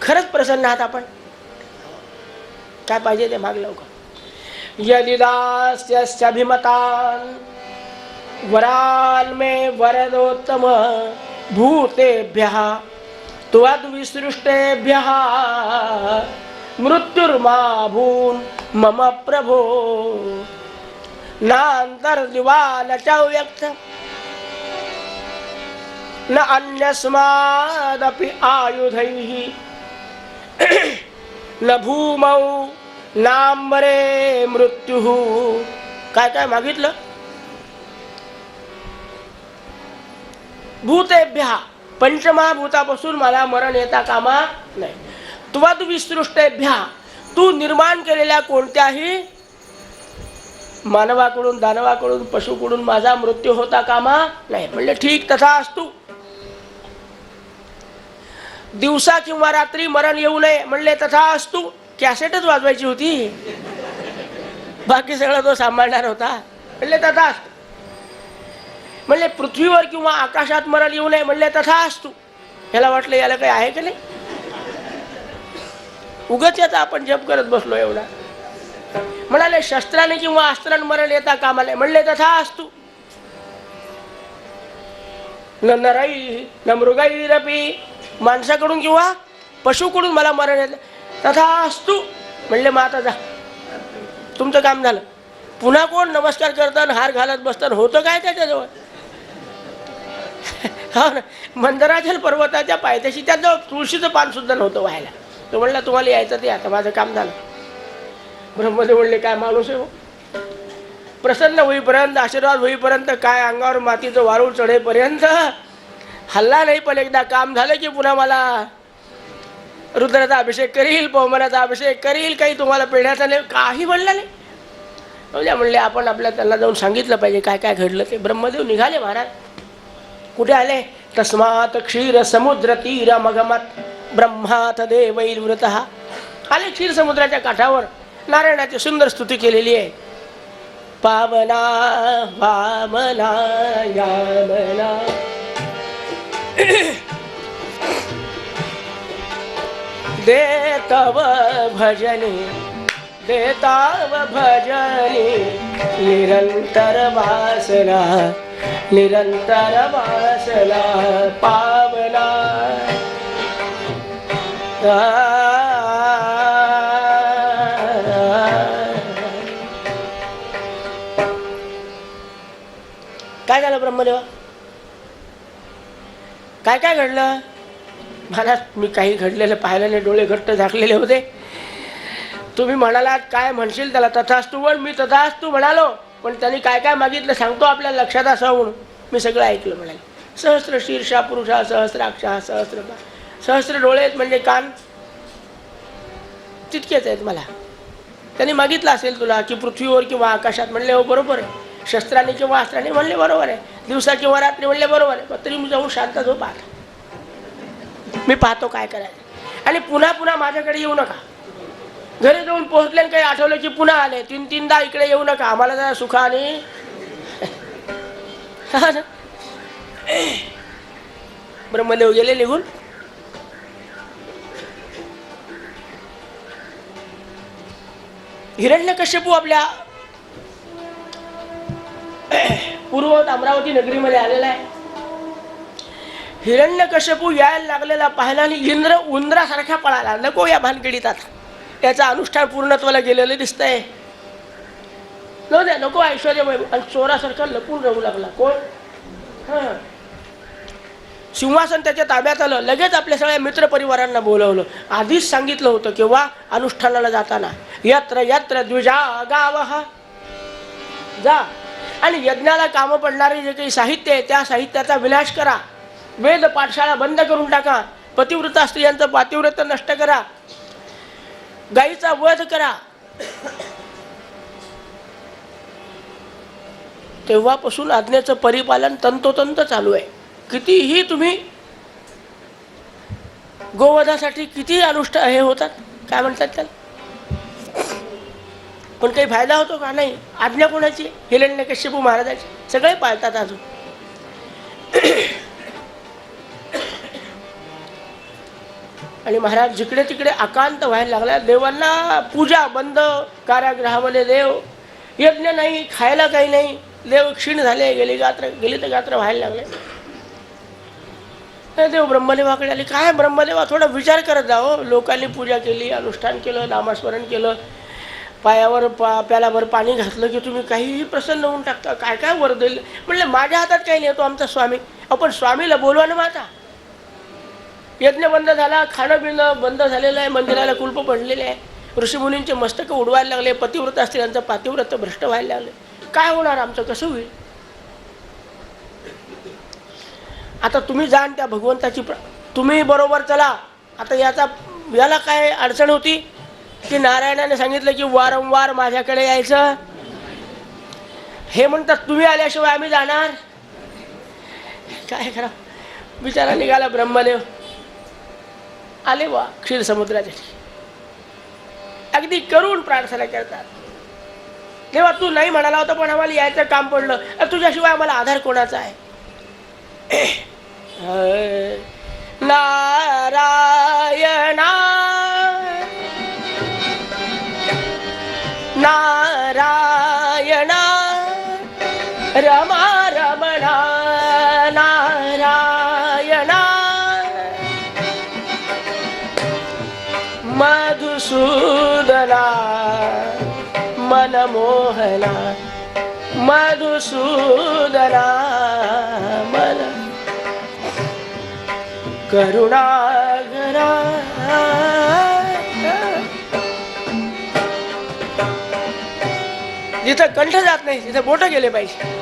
खरंच प्रसन्न आहात आपण? काय पाहिजे ते माग लवकर. यदिदास्यभिमतान वराल मे वरदोत्तम भूतेभ्यः त्वद्विसृष्टेभ्यः मृत्युर्मा भून् मम प्रभो नान्तर्दिवा न च व्यक्त न अन्यस्मादपि आयुधैः न भूमौ नांबरे मृत्युः. काय काय मागितलं? भूतेभ्यः पंचमहाभूतापासून मला मरण येता कामा नाही. त्वद्विसृष्टेभ्यः तू निर्माण केलेल्या कोणत्याही मानवाकडून, दानवाकडून, पशुकडून माझा मृत्यू होता कामा नाही. म्हणले ठीक तथा असतु. दिवसा किंवा रात्री मरण येऊ नये म्हणले तथा असतु. कॅसेटच वाजवायची होती, बाकी सगळं तो सांभाळणार होता. म्हणले तथा असतु. म्हणले पृथ्वीवर किंवा आकाशात मरण येऊ नये म्हणले तथा असतु. याला वाटलं याला काही आहे की नाही, उगाच याचा आपण जप करत बसलो एवढा. म्हणाले शस्त्राने किंवा अस्त्राने मरण येता कामा नये म्हणले तथा असतु. न नरै न मृगैरपि माणसाकडून किंवा पशुकडून मला मरण येत तथा असतु. म्हणले मग आता जा, तुमचं काम झालं. पुन्हा कोण नमस्कार करताना हार घालत बसताना होतं काय त्याच्याजवळ? मंदराचल पर्वताच्या पायथ्याशी त्याजवळ तुळशीचं पान सुद्धा नव्हतं व्हायला. तो म्हणला तुम्हाला यायचं ते आता माझं काम झालं. ब्रह्मदेव म्हणले काय माणूस आहे हो, प्रसन्न होईपर्यंत, आशीर्वाद होईपर्यंत, काय अंगावर मातीचं वारूळ चढेपर्यंत हल्ला नाही, पण एकदा काम झालं की पुन्हा मला रुद्राचा अभिषेक करील, पवमानाचा अभिषेक करील, काही तुम्हाला पेढ्याचा नाही, काही म्हणलं नाही. म्हणले आपण आपल्या त्यांना जाऊन सांगितलं पाहिजे काय काय घडलं ते. ब्रह्मदेव निघाले महाराज. कुठे आले? तस्मात क्षीर समुद्र तीर मगमत ब्रह्मात देवैर्वृत. आले क्षीर समुद्राच्या काठावर. नारायणाची सुंदर स्तुती केलेली आहे. पावना वामना यामना देतव भजनी देताव भजनी निरंतर वासना निरंतर वासना पावना. काय झालं ब्रह्मदेवा? काय काय घडलं? मला मी काही घडलेलं पाहिलं नाही, डोळे घट्ट झाकलेले होते. तुम्ही म्हणालात काय म्हणशील त्याला तथास्तु म्हण. मी तथास्तु म्हणालो, पण त्यांनी काय काय मागितलं सांगतो आपल्या लक्षात असावं म्हणून. मी सगळं ऐकलं. म्हणाले सहस्र शीर्षा पुरुषा सहस्राक्षा सहस्र सहस्र डोळे आहेत म्हणजे कान तितकेच आहेत मला. त्यांनी मागितलं असेल तुला की पृथ्वीवर किंवा आकाशात. म्हणले हो बरोबर आहे. शस्त्राने किंवा अस्त्राने म्हणले बरोबर आहे. दिवसा किंवा रात्री म्हणले बरोबर आहे. पण तरी मी जाऊन शांत झोप आता, मी पाहतो काय करायचं. आणि पुन्हा पुन्हा माझ्याकडे येऊ नका. घरी जाऊन पोहोचले काही आठवलं की पुन्हा आले. तीन तीनदा इकडे येऊ नका, आम्हाला जरा सुखाने. ब्रह्मदेव गेले निघून. हिरण्यकश्यपू आपल्या पूर्ववत अमरावती नगरीमध्ये आलेला आहे. हिरण्यकश्यपू यायला लागलेला पाहिला आणि इंद्र उंदरासारखा पळाला. नको या भानगडीत, आता त्याचं अनुष्ठान पूर्णत्वाला गेलेलं दिसतंय. न द्या नको ऐश्वर्यमय. आणि चोरासारखा लपून राहू लागला. कोण? सिंहासन त्याच्या ताब्यात आलं. लगेच आपल्या सगळ्या मित्रपरिवारांना बोलवलं. आधीच सांगितलं होतं किंवा अनुष्ठानाला जाताना यत्र यत्र द्विजा गावः जा आणि यज्ञाला कामं पडणारे जे काही साहित्य आहे त्या साहित्याचा विनाश करा. वेद पाठशाळा बंद करून टाका. पतिव्रता स्त्रियांचं पातिव्रत नष्ट करा. गायीचा वध करा. तेव्हापासून आज्ञेचं परिपालन तंतोतंत चालू आहे. कितीही तुम्ही गोवधासाठी किती अनुष्ठान हे होतात, काय म्हणतात त्याला, पण काही फायदा होतो का? नाही. आज्ञा कोणाची? हिरण्यकश्यपू महाराजाची. सगळे पाळतात अजून. आणि महाराज जिकडे तिकडे आकांत व्हायला लागला. देवांना पूजा बंद, कारागृहामध्ये देव, यज्ञ नाही, खायला काही नाही. देव क्षीण झाले, गेली तर गात्र व्हायला लागले. देव ब्रह्मदेवाकडे आले. काय ब्रह्मदेवा, थोडा विचार करत जाओ. लोकांनी पूजा केली, अनुष्ठान केलं, नामस्मरण केलं, पायावर प्यालाभर पाणी घातलं की तुम्ही काहीही प्रसन्न होऊन टाकता. काय काय वर देईल. म्हणलं माझ्या हातात काही नाही, तो आमचा स्वामी. आपण स्वामीला बोलवा ना माझा. यज्ञ बंद झाला, खाणं पिणं बंद झालेलं आहे, मंदिराला कुलप पडलेले आहे, ऋषीमुनींचे मस्तक उडवायला लागले, पतिव्रत असतील त्यांचं पातिव्रत भ्रष्ट व्हायला लागले. काय होणार आमचं, कसं होईल. आता तुम्ही जाण त्या भगवंताची तुम्ही बरोबर चला. आता याला काय अडचण होती की नारायणाने सांगितलं की वारंवार माझ्याकडे यायचं. हे म्हणतात तुम्ही आल्याशिवाय आम्ही जाणार. काय करा. बिचारा निघाला ब्रह्मदेव. आले वा क्षीर समुद्राच्या अगदी करून प्रार्थना करतात. देवा तू नाही म्हणाला होता पण आम्हाला यायचं काम पडलं. तुझ्याशिवाय आम्हाला आधार कोणाचा आहे. नारायणा नारायणा रमा रमणा नारायणा मधुसूदना मनमोहना मधुसूदना मन करुणागरा. जिथं कंठ जात नाही तिथं बोट गेले पाहिजे.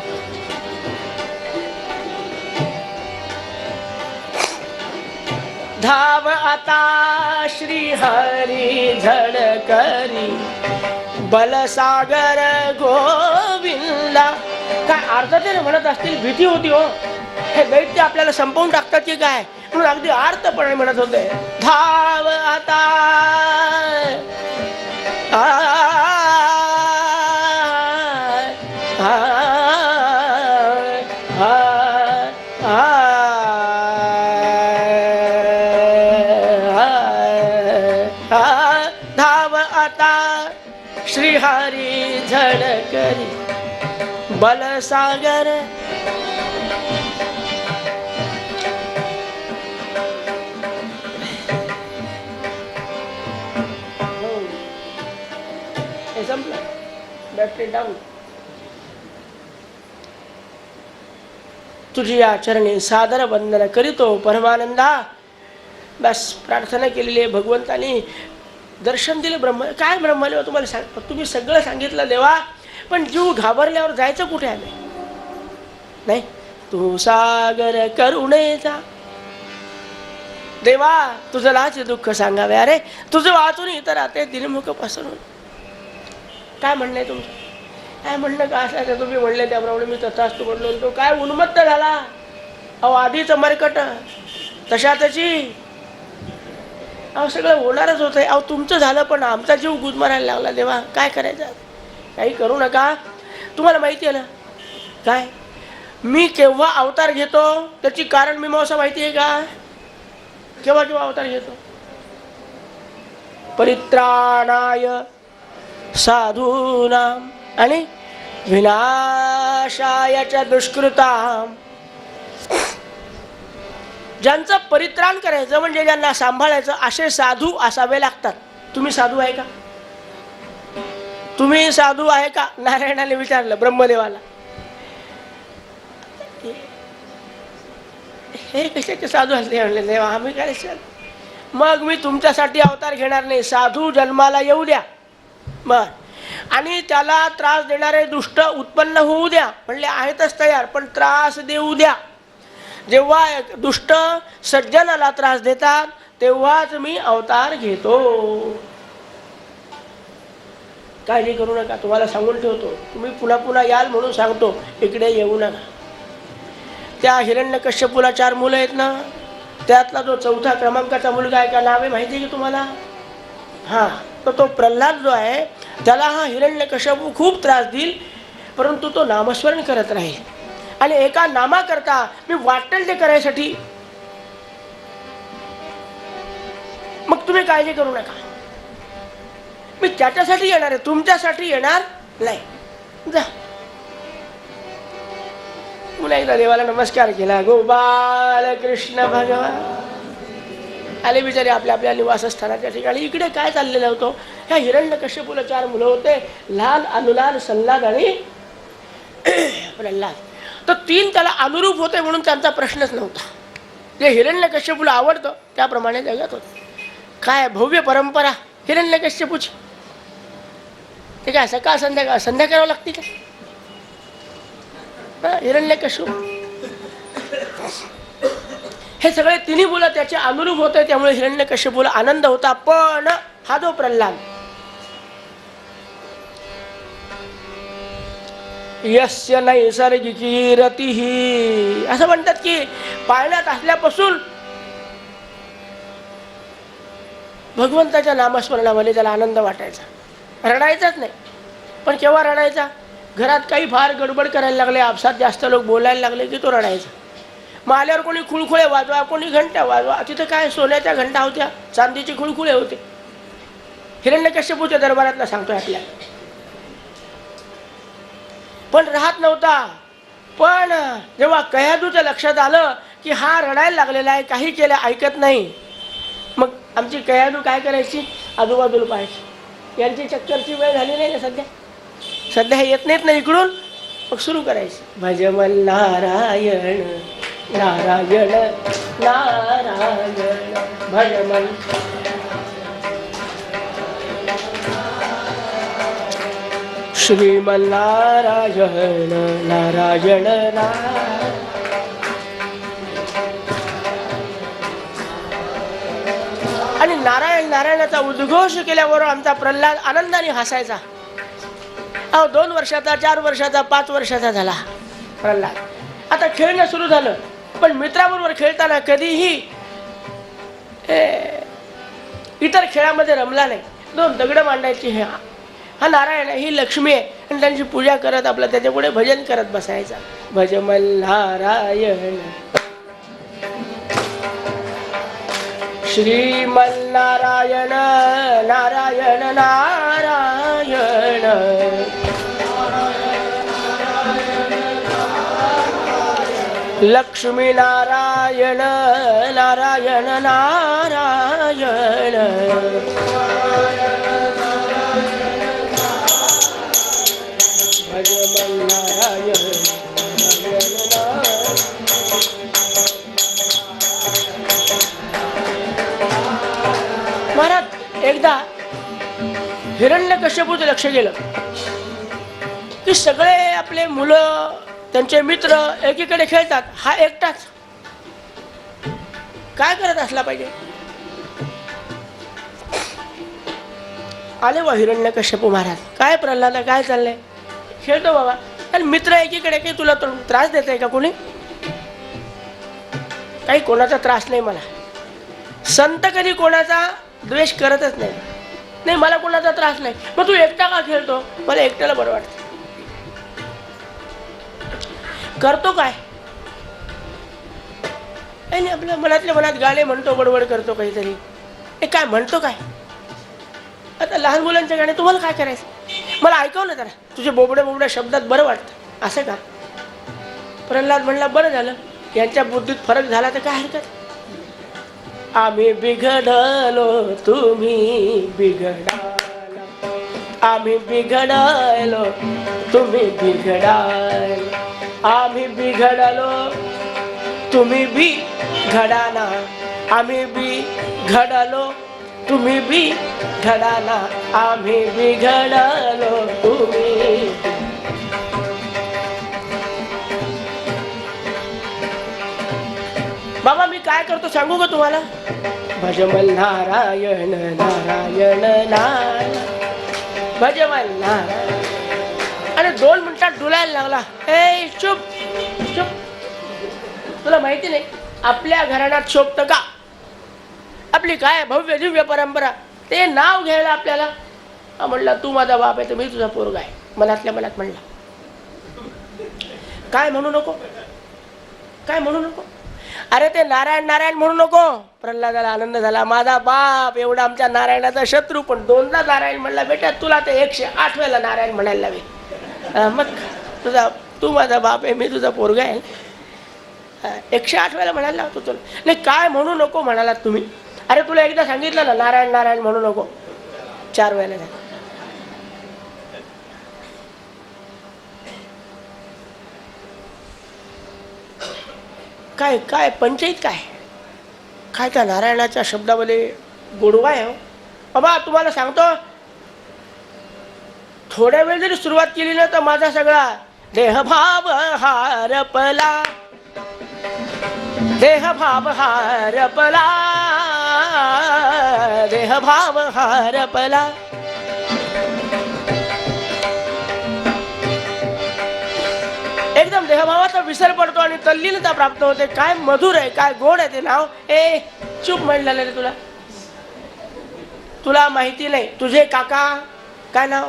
धाव आता श्री हरी झडकरी बलसागर गोविंदा. काय अर्थाने म्हणत असतील, भीती होती हो. हे दैत्य आपल्याला संपवून टाकतात की काय म्हणून अगदी अर्थपणे म्हणत होते. धाव आता धाव आता श्रीहरी झडकरी बलसागर. संपलं. Battery down. तुझी या चरणी सादर वंदन करीतो परमानंदा. बस प्रार्थना केलेली आहे. भगवंतानी दर्शन दिले. काय ब्रह्मदेव तुम्हाला तुम्ही सगळं सांगितलं देवा, पण जीव घाबरल्यावर जायचं कुठे आम्ही. नाही तू सागर करुणेचा देवा, तुझं लाच दुःख सांगावे. अरे तुझं वाचून इतर राहते दिनमुख पसरून. काय म्हणणं आहे तुमचं. काय म्हणणं का असायचं. तुम्ही म्हणले त्याप्रमाणे मी तथास्तु म्हणलो. तो काय उन्मत्त झाला. अहो आधीच मरकट तशातची. अहो सगळं होणारच होत आहे. अहो तुमचं झालं पण आमचा जीव गुदमरायला लागला. देवा काय करायचं. काही करू नका. तुम्हाला माहिती आहे ना काय मी केव्हा अवतार घेतो त्याची कारण मीमांसा माहिती आहे का. केव्हा केव्हा अवतार घेतो. परित्राणाय साधूनाम आणि विनाशाय च दुष्कृताम. ज्यांचं परित्राण करायचं म्हणजे ज्यांना सांभाळायचं असे साधू असावे लागतात. तुम्ही साधू आहे का. तुम्ही साधू आहे का. नारायणाने विचारलं ब्रह्मदेवाला. हे कशाचे साधू असले म्हणले. देवा आम्ही काय. मग मी तुमच्यासाठी अवतार घेणार नाही. साधू जन्माला येऊ द्या बर. आणि त्याला त्रास देणारे दुष्ट उत्पन्न होऊ द्या. म्हणले आहेतच तयार, पण त्रास देऊ द्या. जेव्हा दुष्ट सज्जनाला त्रास देतात तेव्हाच मी अवतार घेतो. काळजी करू नका. तुम्हाला सांगून ठेवतो. तुम्ही पुन्हा पुन्हा याल म्हणून सांगतो. इकडे येऊ नका. त्या हिरण्यकश्यपूला 4 मुलं आहेत ना, त्यातला जो 4थ्या क्रमांकाचा मुलगा आहे का नाव आहे माहिती आहे की तुम्हाला. हां तर तो प्रल्हाद जो आहे त्याला हा हिरण्यकश्यपू खूप त्रास देईल, परंतु तो नामस्मरण करत राहील. आणि एका नामाकरता मी वाटेल ते करायसाठी मग तुम्ही काळजी करू नका, मी त्याच्यासाठी येणार आहे, तुमच्यासाठी येणार नाही. जा. पुन्हा एकदा देवाला नमस्कार केला. गोपाल कृष्ण भगवान आले बिचारे आपल्या आपल्या निवासस्थानाच्या ठिकाणी. इकडे काय चाललेलं होतं, ह्या हिरण्यकश्यपूला 4 मुलं होते, लाल, अनुलाल, सल्लाद आणि प्रल्हाद. तर 3 त्याला अनुरूप होते म्हणून त्यांचा प्रश्नच नव्हता. जे हिरण्यकश्यपूला आवडतं त्याप्रमाणे जगत होते. काय भव्य परंपरा हिरण्यकश्यपूची. ते काय सकाळ संध्याकाळ संध्या करावं लागते का हिरण्यकश्यप? हे सगळे 3 मुलं त्याचे अनुरूप होते, त्यामुळे हिरण्यकश्यपूला आनंद होता. पण हा जो प्रल्हाद, यस्य नैसर्गिकी रतिही, असं म्हणतात की पाळण्यात असल्यापासून भगवंताच्या नामस्मरणामध्ये त्याला आनंद वाटायचा. रडायचाच नाही. पण केव्हा रडायचा? घरात काही फार गडबड करायला लागले, आपसात जास्त लोक बोलायला लागले की तो रडायचा. मग आल्यावर कोणी खुळखुळे वाजवा, कोणी घंटा वाजवा. तिथं काय सोन्याच्या घंटा होत्या, चांदीचे खुळखुळे होते. हिरण्यकश्यपूच्या दरबारातला सांगतोय आपल्याला. पण राहत नव्हता. पण जेव्हा कयाधूच्या लक्षात आलं की हा रडायला लागलेला आहे, काही केलं ऐकत नाही, मग आमची कयाधू काय करायची, आजूबाजूला पाहायची. यांची चक्करची वेळ झाली नाही ना सध्या हे येत नाहीत ना इकडून. मग सुरू करायची, भजमल नारायण नारायण नारायण भजमल. श्रीमन्नारायण नारायण नारायण. आणि नारायण नारायणाचा उद्घोष केल्यावर आमचा प्रल्हाद आनंदाने हसायचा. 2 वर्षाचा, 4 वर्षाचा, 5 वर्षाचा झाला प्रल्हाद. आता खेळणं सुरू झालं. पण मित्राबरोबर खेळताना कधीही इतर खेळामध्ये रमला नाही. 2 दगड मांडायची. हा नारायण, ही लक्ष्मी आहे, आणि त्यांची पूजा करत आपलं त्याच्यापुढे भजन करत बसायचा. भजमल नारायण श्रीमन्नारायण नारायण नारायण लक्ष्मी नारायण नारायण नारायण. भजमल नारायण महाराज. एकदा हिरण्यकश्यपूचं लक्ष गेलं की सगळे आपले मुलं, त्यांचे मित्र एकीकडे खेळतात, हा एकटाच काय करत असला पाहिजे. आले वा हिरण्यकश्यपू महाराज. काय प्रल्हाद, काय चाललंय? खेळतो बाबा. आणि मित्र एकीकडे, काही तुला त्रास देत आहे का कोणी? काही कोणाचा त्रास नाही मला. संत कधी कोणाचा द्वेष करतच नाही. नाही मला कोणाचा त्रास नाही. मग तू एकटा का खेळतो? मला एकट्याला बरं वाटतं. करतो काय? नाही आपल्या मनातल्या मनात गाणे म्हणतो, बडबड करतो काहीतरी. हे काय म्हणतो काय? आता लहान मुलांचे गाणे तुम्हाला काय करायचं? मला ऐकव ना जरा. तुझे बोबड्या शब्दात बरं वाटतं असं का? प्रल्हाद म्हणला बरं झालं, यांच्या बुद्धीत फरक झाला तर काय हरकत. आम्ही बिघडलो तुम्ही बिघडाल, आम्ही बिघडलो तुम्ही बिघडाल, आम्ही बिघडलो तुम्ही बिघडाना, आम्ही बिघडलो तुम्ही बिघडाना, आम्ही बिघडलो तुम्ही. बाबा मी काय करतो सांगू का तुम्हाला? भजमल नारायण नारायण नारायण भजमल नारायण. आणि 2 मिनिटात डुलायला लागला. ए चुप चुप. तुला माहिती नाही आपल्या घराण्यात शोभतं का? आपली काय भव्य दिव्य परंपरा, ते नाव घ्यायला आपल्याला. म्हणला तू माझा बाप आहे तर मी तुझा पोरगा आहे. मनातल्या मनात म्हणला. काय म्हणू नको, काय म्हणू नको. अरे ते नारायण नारायण म्हणू नको. प्रल्हादाला आनंद झाला, माझा बाप एवढा आमच्या नारायणाचा शत्रू पण दोनदा नारायण म्हणला. बेटा तुला ते 108 वेळेला नारायण म्हणायला लावेल. मग तू माझा बाप आहे, मी तुझा पोरगा आहे. 108 वेळेला म्हणायला लावतो तुला. नाही काय म्हणू नको म्हणालात तुम्ही. अरे तुला एकदा सांगितलं ना नारायण नारायण म्हणू नको, 4 वेळेला झालं. काय काय पंचायत काय काय त्या नारायणाच्या शब्दामध्ये गोडवा आहे. बाबा तुम्हाला सांगतो, थोड्या वेळ जरी सुरुवात केली ना तर माझा सगळा देहभाव हारपला, देहभाव हारपला, देहभाव हारपला. एकदम देहभावाचा विसर पडतो आणि तल्लीनता प्राप्त होते. काय मधुर आहे, काय गोड आहे ते नाव. ए चूप म्हणलं रे तुला, तुला माहिती नाही. तुझे काका काय नाव,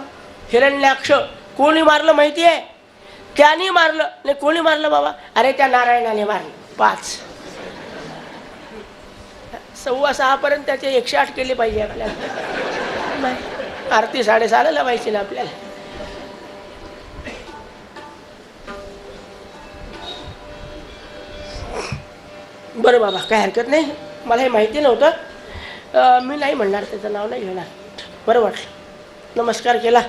हिरण्याक्ष. कोणी मारलं माहिती आहे? त्याने मारलं. नाही कोणी मारलं बाबा? अरे त्या नारायणाने मारलं. 5 6:15 पर्यंत त्याचे 108 केले पाहिजे आपल्याला. आरती 6:30 ला व्हायची ना आपल्याला. बरं बाबा काय हरकत नाही, मला हे माहिती नव्हतं, मी नाही म्हणणार, त्याचं नाव नाही घेणार. बरं वाटलं, नमस्कार केला.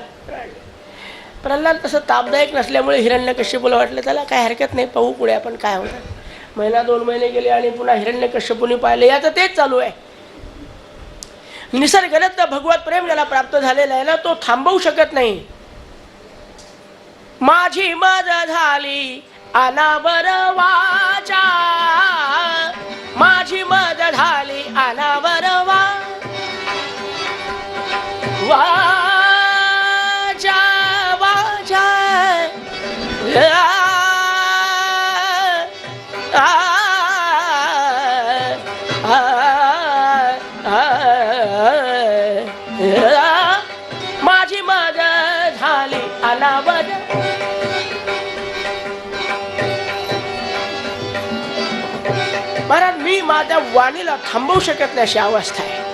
प्रल्हाद तसं तापदायक नसल्यामुळे हिरण्यकश्यपूला वाटलं त्याला काय हरकत नाही, पाहू पुढे आपण काय होतं. 1-2 महिने गेले आणि पुन्हा हिरण्यकश्यपूने पाहिले. याचं तेच चालू आहे. निसर्गदत्त भगवत प्रेम ज्याला प्राप्त झालेला आहे ना तो थांबवू शकत नाही. माझी मज झाली अनावर वाचा, माझी मज झाली अनावर वाचा वाचा. माझी मज झाली अनावर. महाराज मी माझ्या वाणीला थांबवू शकत नाही अशी अवस्था आहे.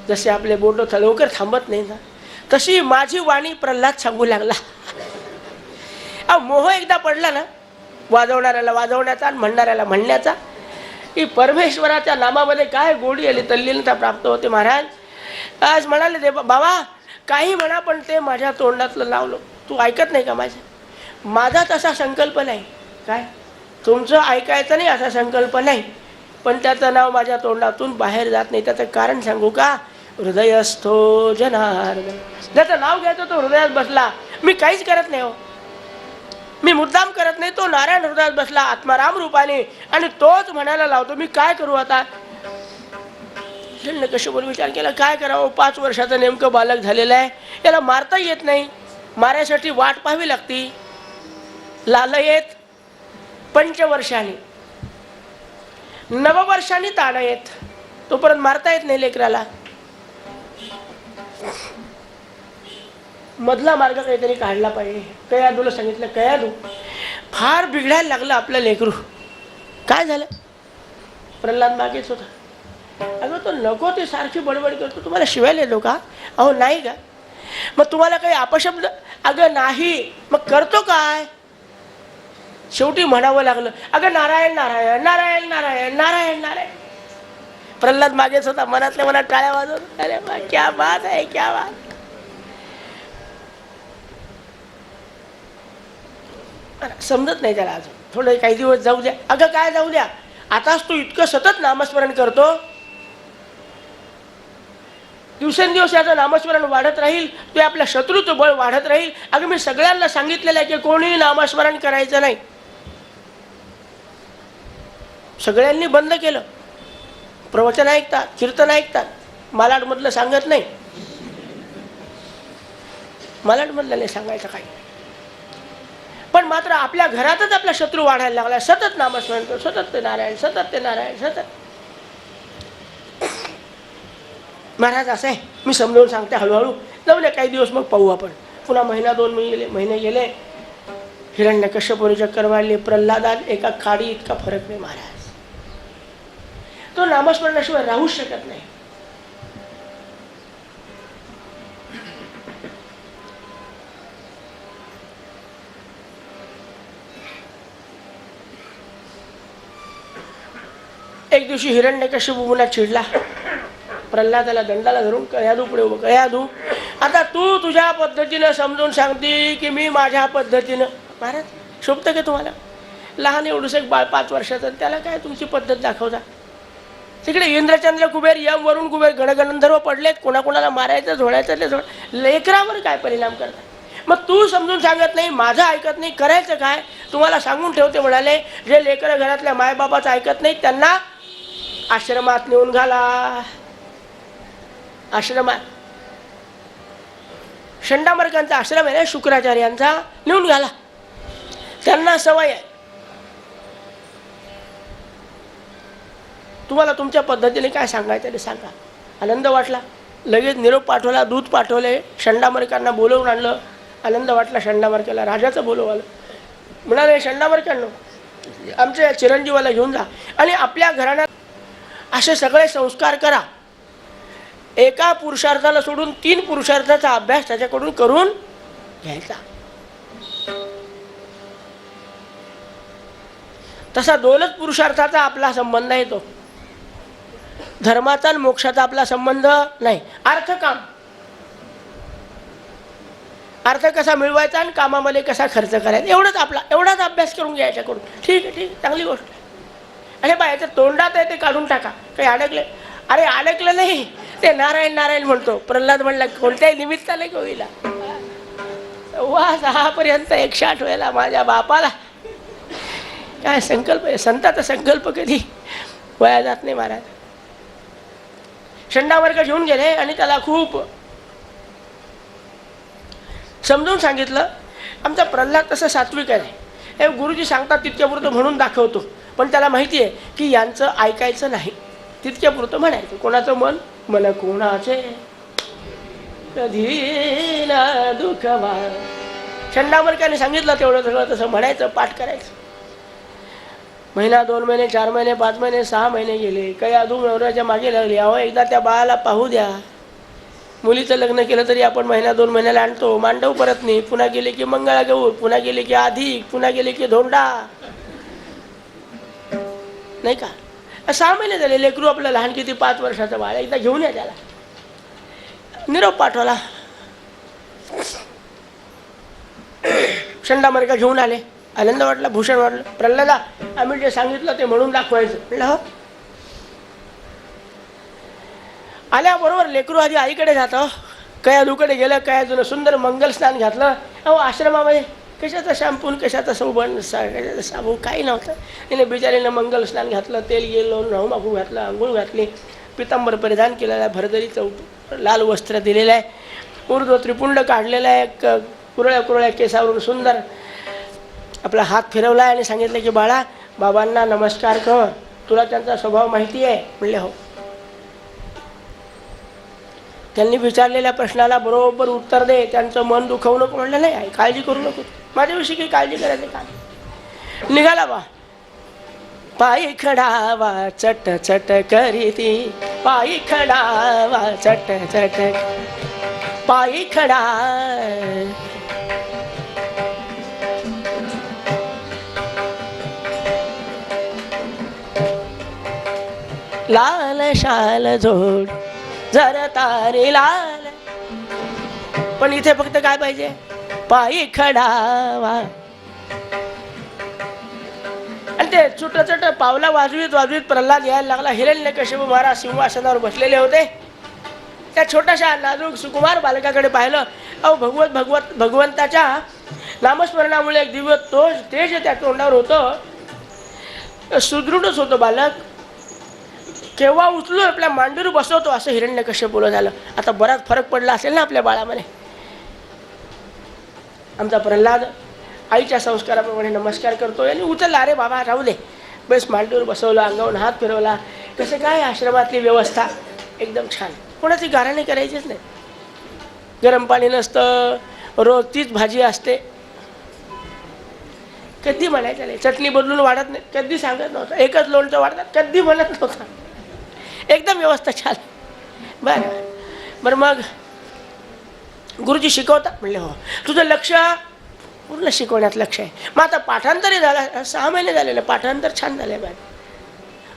जसे आपले बोट लवकर थांबत नाही ना, तशी माझी वाणी प्रल्हाद सांगू लागला. मोह एकदा पडला ना वाजवणाऱ्याला वाजवण्याचा आणि म्हणणाऱ्याला म्हणण्याचा, की परमेश्वराच्या नामामध्ये काय गोडी आली, तल्लीनता प्राप्त होते. महाराज आज म्हणाले दे बाबा काही म्हणा पण ते माझ्या तोंडातलं लावलं. तू ऐकत नाही का माझा तसा संकल्प नाही. काय तुमचं ऐकायचं नाही असा संकल्प नाही, पण त्याचं नाव माझ्या तोंडातून बाहेर जात नाही. त्याचं कारण सांगू का? हृदयस्थो जनार्दन. त्याचं नाव घ्यायचं तो हृदयात बसला. मी काहीच करत नाही हो, मी मुद्दाम करत नाही. तो नारायण हृदयात बसला आत्माराम रूपाने आणि तोच म्हणायला लावतो. मी काय करू आता? हिरण्यकश्यपूने विचार केला काय करावं. 5 वर्षाचं नेमकं बालक झालेलं आहे, याला मारता येत नाही. मारायसाठी वाट पाहावी लागती. लालयेत 5 वर्षांनी, 9 वर्षांनी ताण येत, तोपर्यंत मारता येत नाही लेकराला. मधला मार्ग काहीतरी काढला पाहिजे. कयादूला सांगितलं, कयादू फार बिघडायला लागलं आपलं लेकरू. काय झालं? प्रल्हाद मागेच होता. अगं तो नको ते सारखी बडबड करतो, तुम्हाला शिवायला येतो का? अहो नाही का? मग तुम्हाला काही अपशब्द? अगं नाही. मग करतो काय? शेवटी म्हणावं लागलं, अगं नारायण नारायण नारायण नारायण नारायण नारायण. प्रल्हाद मागेच होता, मनातल्या मनात टाळ्या वाजवत. अरे बा क्या बात आहे, क्या बात. समजत नाही त्याला अजून, थोडे काही दिवस जाऊ द्या. अगं काय जाऊ द्या, आताच तू इतकं सतत नामस्मरण करतो, दिवसेंदिवस याचं नामस्मरण वाढत राहील, ते आपल्या शत्रूचं बळ वाढत राहील. अगं मी सगळ्यांना सांगितलेलं आहे की कोणीही नामस्मरण करायचं नाही. सगळ्यांनी बंद केलं. प्रवचन ऐकतात, कीर्तन ऐकतात, मालाडमधलं सांगत नाही. मालाडमधलं नाही सांगायचं काही. पण मात्र आपल्या घरातच आपला शत्रू वाढायला लागला. सतत नामस्मरण करतो, सतत ते नारायण, सतत ते नारायण, सतत. महाराज असं आहे, मी समजावून सांगते हळूहळू, जाऊ द्या काही दिवस मग पाहू आपण. पुन्हा महिना 2 महिने गेले. हिरण्यकश्यपूने चक्कर मारली. प्रल्हादात एका खाडी इतका फरक नाही महाराज. तो नामस्मरणाशिवाय राहूच शकत नाही. एक दिवशी हिरण्यकश्यपू पुन्हा चिडला. प्रल्हादाला दंडाला धरून, कयादू पुढे उभं, कयादू आता तू तुझ्या पद्धतीनं समजून सांगते की मी माझ्या पद्धतीनं. महाराज शोभतं का तुम्हाला? लहान एवढंच एक बाळ 5 वर्षाचं, त्याला काय तुमची पद्धत दाखवता? तिकडे इंद्रचंद्र कुबेर, यम वरुण कुबेर, गणगंधर्व पडलेत. कोणाकोणाला मारायचं, झोडायचं ते लेकरावर काय परिणाम करतात? मग तू समजून सांगत नाही, माझं ऐकत नाही, करायचं काय? तुम्हाला सांगून ठेवते म्हणाले, जे लेकरं घरातल्या मायबापाचं ऐकत नाही त्यांना आश्रमात नेऊन घाला. आश्रमात षंडामर्कांचा आश्रम आहे ना, शुक्राचार्यांचा, नेऊन घाला. त्यांना सवय आहे. तुम्हाला तुमच्या पद्धतीने काय सांगायचं ते सांगा. आनंद वाटला. लगेच निरोप पाठवला, दूध पाठवले, षंडामर्कांना बोलवून आणलं. आनंद वाटला षंडामर्काला. राजाचं बोलवलं. म्हणाले, षंडामर्कांनो आमच्या चिरंजीवाला घेऊन जा आणि आपल्या घराण्यात असे सगळे संस्कार करा. एका पुरुषार्थाला सोडून 3 पुरुषार्थाचा अभ्यास त्याच्याकडून करून घ्यायचा. तसा 2च पुरुषार्थाचा आपला संबंध येतो. धर्माचा आणि मोक्षाचा आपला संबंध नाही. अर्थ काम, अर्थ कसा मिळवायचा आणि कामामध्ये कसा खर्च करायचा, एवढाच अभ्यास करून घ्या याच्याकडून. ठीक आहे, चांगली गोष्ट आहे. अरे बा याच्या तोंडात आहे ते काढून टाका. काही अडकले? अरे अडकलं नाही, ते नारायण नारायण म्हणतो. प्रल्हाद म्हणला कोणत्याही निमित्ताने होईला. 6:15 पर्यंत 108 वेळेला माझ्या बापाला. काय संकल्प आहे! संताचा संकल्प कधी वया जात नाही महाराज. षंडामर्क घेऊन गेले आणि त्याला खूप समजून सांगितलं. आमचा प्रल्हाद तसं सात्विक आहे. हे गुरुजी सांगतात तितक्यापुरतं म्हणून दाखवतो, पण त्याला माहिती आहे की यांचं ऐकायचं नाही, तितक्यापुरतं म्हणायचं. कोणाचं मन? मन कोणाचे कधी ना दुखवा. षंडामर्काने सांगितलं तेवढं सगळं तसं म्हणायचं, पाठ करायचं. महिना, 2 महिने, 4 महिने, 5 महिने, 6 महिने गेले. काही अजून नवऱ्याच्या मागे लागली. अहो एकदा त्या बाळाला पाहू द्या. मुलीचं लग्न केलं तरी आपण महिना 2 महिन्याला आणतो. मांडव परत नाही. पुन्हा गेले की मंगळागौर, पुन्हा गेले की अधिक, पुन्हा गेले की धोंडा, नाही का? 6 महिने झाले. लेकरू आपलं लहान, किती 5 वर्षाचं बाळ. एकदा घेऊन या त्याला. निरोप पाठवला. षंडामर्का घेऊन आले. आनंद वाटला, भूषण वाटलं. प्रल्हादा आम्ही जे सांगितलं ते म्हणून दाखवायचं म्हटलं. हो. आल्याबरोबर लेकरू आधी आईकडे जातं. कयादूकडे गेलं. कयादूनं सुंदर मंगल स्नान घातलं. अहो आश्रमामध्ये कशाचा शॅम्पून, कशाचा साबण, कशाचा साबू काही नव्हतं. तिने बिचारीनं मंगल स्नान घातलं. तेल गेलं, नवमाखू घातलं, आंघोळ घातली, पितांबर परिधान केलेलं आहे, भरदरी लाल वस्त्र दिलेलं आहे, ऊर्ध्व त्रिपुंड काढलेलं आहे, कुरळ्या कुरळ्या केसावरून सुंदर आपला हात फिरवला आहे आणि सांगितलं की बाळा बाबांना नमस्कार कर, तुला त्यांचा स्वभाव माहिती आहे. म्हणले हो. त्यांनी विचारलेल्या प्रश्नाला बरोबर उत्तर दे, त्यांचं मन दुखवू नको. म्हणलं नाही, काळजी करू नको, माझ्याविषयी काही काळजी करायचं काम. निघाला बा. पायी खडावा चट चट करीती, पायी खडावा चट चट, पायी खडा. लाल शाल जोड जर तारे लाल. पण इथे फक्त काय पाहिजे? पायी खडावा. आणि ते छोट छोट पावला वाजवीत वाजवीत प्रल्हाद यायला लागला. हिरण्यकश्यप महाराज सिंहासनावर बसलेले होते. त्या छोट्याशा नाजूक सुकुमार बालकाकडे पाहिलं. अहो भगवंताच्या नामस्मरणामुळे एक दिव्य तेज त्या तोंडावर होतं. सुदृढच होतं बालक. केव्हा उचलून आपल्या मांडीवर बसवतो असं हिरण्यकश्यप बोलत झालं. आता बराच फरक पडला असेल ना आपल्या बाळामध्ये. आमचा प्रल्हाद आईच्या संस्काराप्रमाणे नमस्कार करतो आणि उचलला. अरे बाबा राहू दे. बस मांडीवर बसवलं, अंगावरून हात फिरवला. कसं काय आश्रमातली व्यवस्था एकदम छान. कोणाची गाराणी करायचीच नाही. गरम पाणी नसतं, रोज तीच भाजी असते. कधी म्हणायचं नाही चटणी बदलून वाढत नाही, कधी सांगत नव्हतं. एकच लोणचं वाढतात, कधी म्हणत नव्हता. एकदम व्यवस्था छान. बरं बरं मग गुरुजी शिकवतात म्हणले हो, तुझं लक्ष पूर्ण शिकवण्यात लक्ष आहे. मग आता पाठांतरही झालं, 6 महिने झालेलं पाठांतर छान झालं आहे.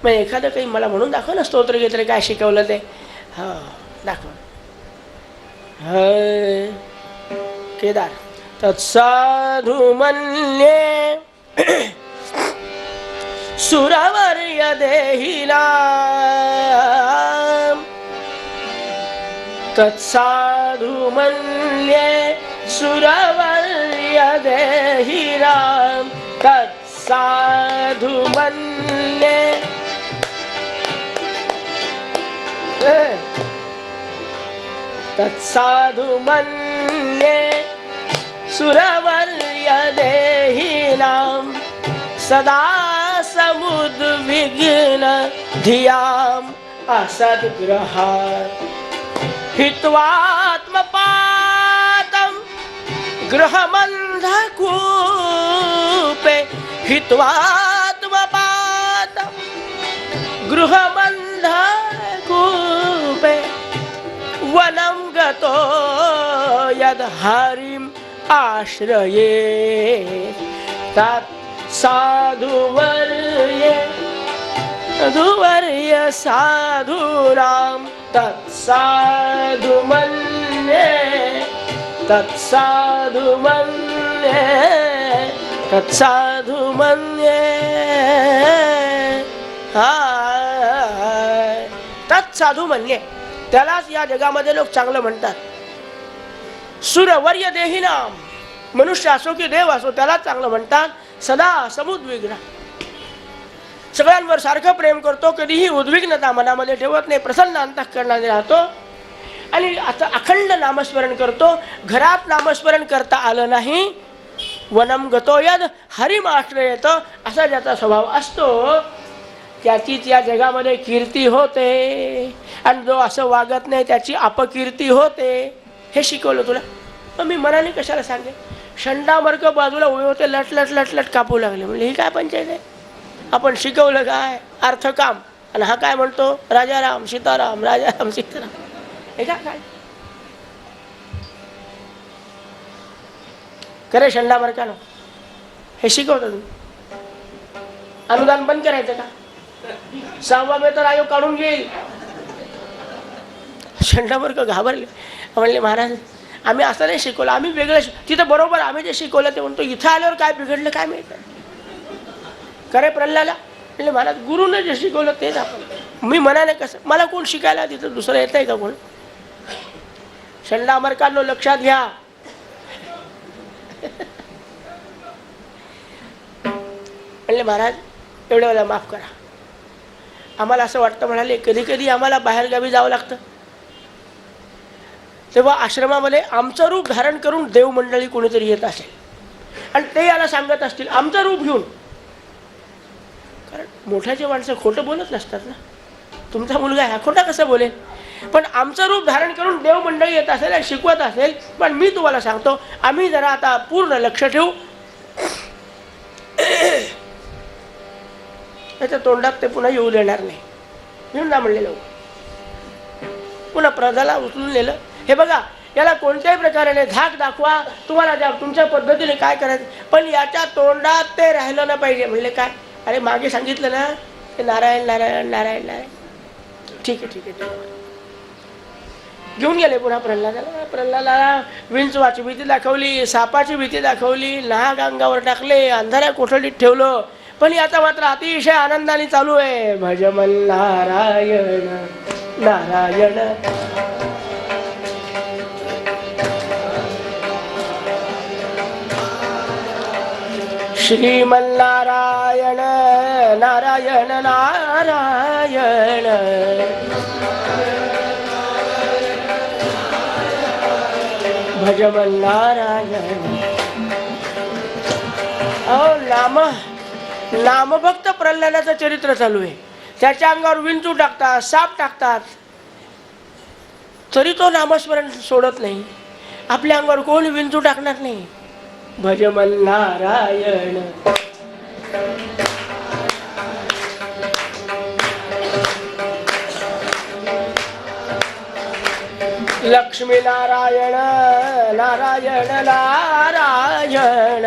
मग एखादं काही मला म्हणून दाखव ना, स्तोत्र घेतलं काय शिकवलं ते. हो दाखव. केदार तत्साधु मन्ये सुरवर्य देहिना तत्साधु मन्ये सुरवर्य देहिना तत्साधु मन्ये तत्साधु मन्ये सुरवर्य देहिनां सदा समुद्विग्न धियाम् असद्ग्रहात् हित्वात्मपातं गृहमन्धकूपे हित्वात्मपातं गृहमन्धकूपे वनं गतो यद् हरिम् आश्रये तत् साधुवर्ये साधुवर्य साधूनां तत् साधुमन्ये तत् साधुमन्ये तत् साधुमन्ये तत् साधुमन्ये. त्यालाच या जगामध्ये लोक चांगलं म्हणतात. सूर्यवर्य देहिनाम, मनुष्य असो की देव असो त्यालाच चांगलं म्हणतात. सदा समुद्विग्न, सगळ्यांवर सारखं प्रेम करतो, कधीही उद्विग्नता मनामध्ये ठेवत नाही, प्रसन्न अंतःकरणाने राहतो आणि आता अखंड नामस्मरण करतो. घरात नामस्मरण करता आलं नाही, वनम गतो यद हरिम आश्रयेत, असा ज्याचा स्वभाव असतो त्याचीच या जगामध्ये कीर्ती होते. आणि जो असं वागत नाही त्याची अपकीर्ती होते. हे शिकवलं तुला. मग मी मनाने कशाला सांगेन. शंडामर्क बाजूला उभे होते, लट लट लट लट कापू लागले. म्हणले ही काय पंचायत आहे. आपण शिकवलं काय अर्थ काम, आणि हा काय म्हणतो राजाराम सीताराम राजाराम सीताराम. हे काय करे शंडामर्कानं. हे शिकवतं तुम्ही. अनुदान बंद करायचं का. 6वा वेतन आयोग काढून घेईल. शंडामर्क घाबरले. म्हणले महाराज आम्ही असं नाही शिकवलं, आम्ही वेगळं तिथं बरोबर आम्ही जे शिकवलं ते म्हणतो. इथं आल्यावर काय बिघडलं काय माहित. करे प्रल्हादला म्हणले महाराज गुरुने जे शिकवलं तेच आपण. मी मनाने कसं, मला कोण शिकायला तिथं दुसरं येत आहे का कोण. शंडामर्कांनो लक्षात घ्या. म्हणले महाराज एवढ्या वेळेला माफ करा. आम्हाला असं वाटतं म्हणाले कधी कधी आम्हाला बाहेरगावी जावं लागतं, तेव्हा आश्रमामध्ये आमचं रूप धारण करून देवमंडळी कोणीतरी येत असेल आणि ते याला सांगत असतील आमचं रूप घेऊन. कारण मोठ्याचे माणसं खोटं बोलत नसतात ना. तुमचा मुलगा ह्या खोटा कसं बोलेल. पण आमचं रूप धारण करून देवमंडळी येत असेल आणि शिकवत असेल. पण मी तुम्हाला सांगतो आम्ही जरा आता पूर्ण लक्ष ठेवू. त्याच्या तोंडात ते पुन्हा येऊ देणार नाही. येऊन जा म्हणलेलं. पुन्हा प्रजाला उचलून नेलं. हे बघा याला कोणत्याही प्रकाराने धाक दाखवा, तुम्हाला द्या तुमच्या पद्धतीने काय करायचं, पण याच्या तोंडात ते राहिलं ना पाहिजे. म्हणले काय. अरे मागे सांगितलं ना ते नारायण नारायण नारायण नारायण. ठीक आहे ठीक आहे ठीक आहे. घेऊन गेले पुन्हा प्रल्हादाला. प्रल्हादाला विंचवाची भीती दाखवली, सापाची भीती दाखवली, नाग अंगावर टाकले, अंधाऱ्या कोठडीत ठेवलं. पण याचा मात्र अतिशय आनंदाने चालू आहे. भजमन नारायण नारायण. श्रीमन्नारायण नारायण नारायण. भजमन नारायण. नामभक्त प्रल्हादाचं चरित्र चालू आहे. त्याच्या अंगावर विंचू टाकतात, साप टाकतात, तरी तो नामस्मरण सोडत नाही. आपल्या अंगावर कोणी विंचू टाकणार नाही. भजमन नारायण लक्ष्मी नारायण नारायण नारायण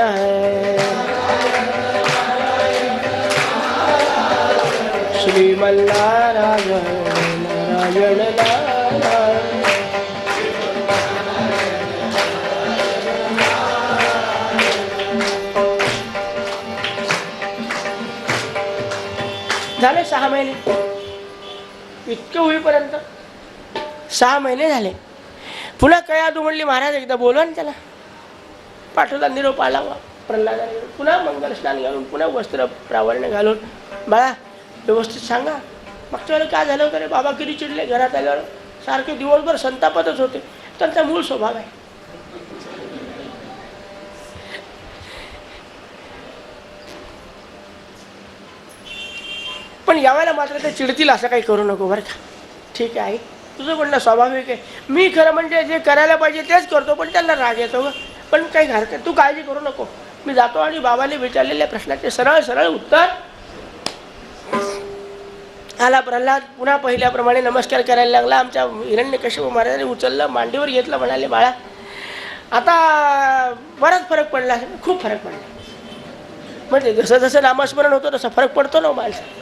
श्रीमन्नारायण नारायण नारायण. झाले 6 महिने. इतकं होईपर्यंत 6 महिने झाले. पुन्हा कयादू म्हणली महाराज एकदा बोलवा ना त्याला. पाठवला निरोप आला प्रल्हादाने. पुन्हा मंगल स्नान घालून पुन्हा वस्त्र प्रावर्ण घालून बाळा व्यवस्थित सांगा. मागच्या वेळेला काय झालं होतं रे बाबा किती चिडले. घरात आल्यावर सारखे दिवसभर संतापतच होते. त्यांचा मूळ स्वभाव आहे. पण यावेळेला मात्र ते चिडतील असं काही करू नको बरं का. ठीक आहे तुझं म्हणणं स्वाभाविक आहे. मी खरं म्हणजे जे करायला पाहिजे तेच करतो पण त्यांना राग येतो ग. पण काही हरकत तू काळजी करू नको. मी जातो आणि बाबाने विचारलेल्या प्रश्नाचे सरळ सरळ उत्तर. आला प्रल्हाद. पुन्हा पहिल्याप्रमाणे नमस्कार करायला लागला. आमच्या हिरण्यकश्यप महाराजांनी उचललं मांडीवर घेतलं. म्हणाले बाळा आता बराच फरक पडला. खूप फरक पडला. म्हणजे जसं जसं नामस्मरण होतं तसं फरक पडतो ना माणसं.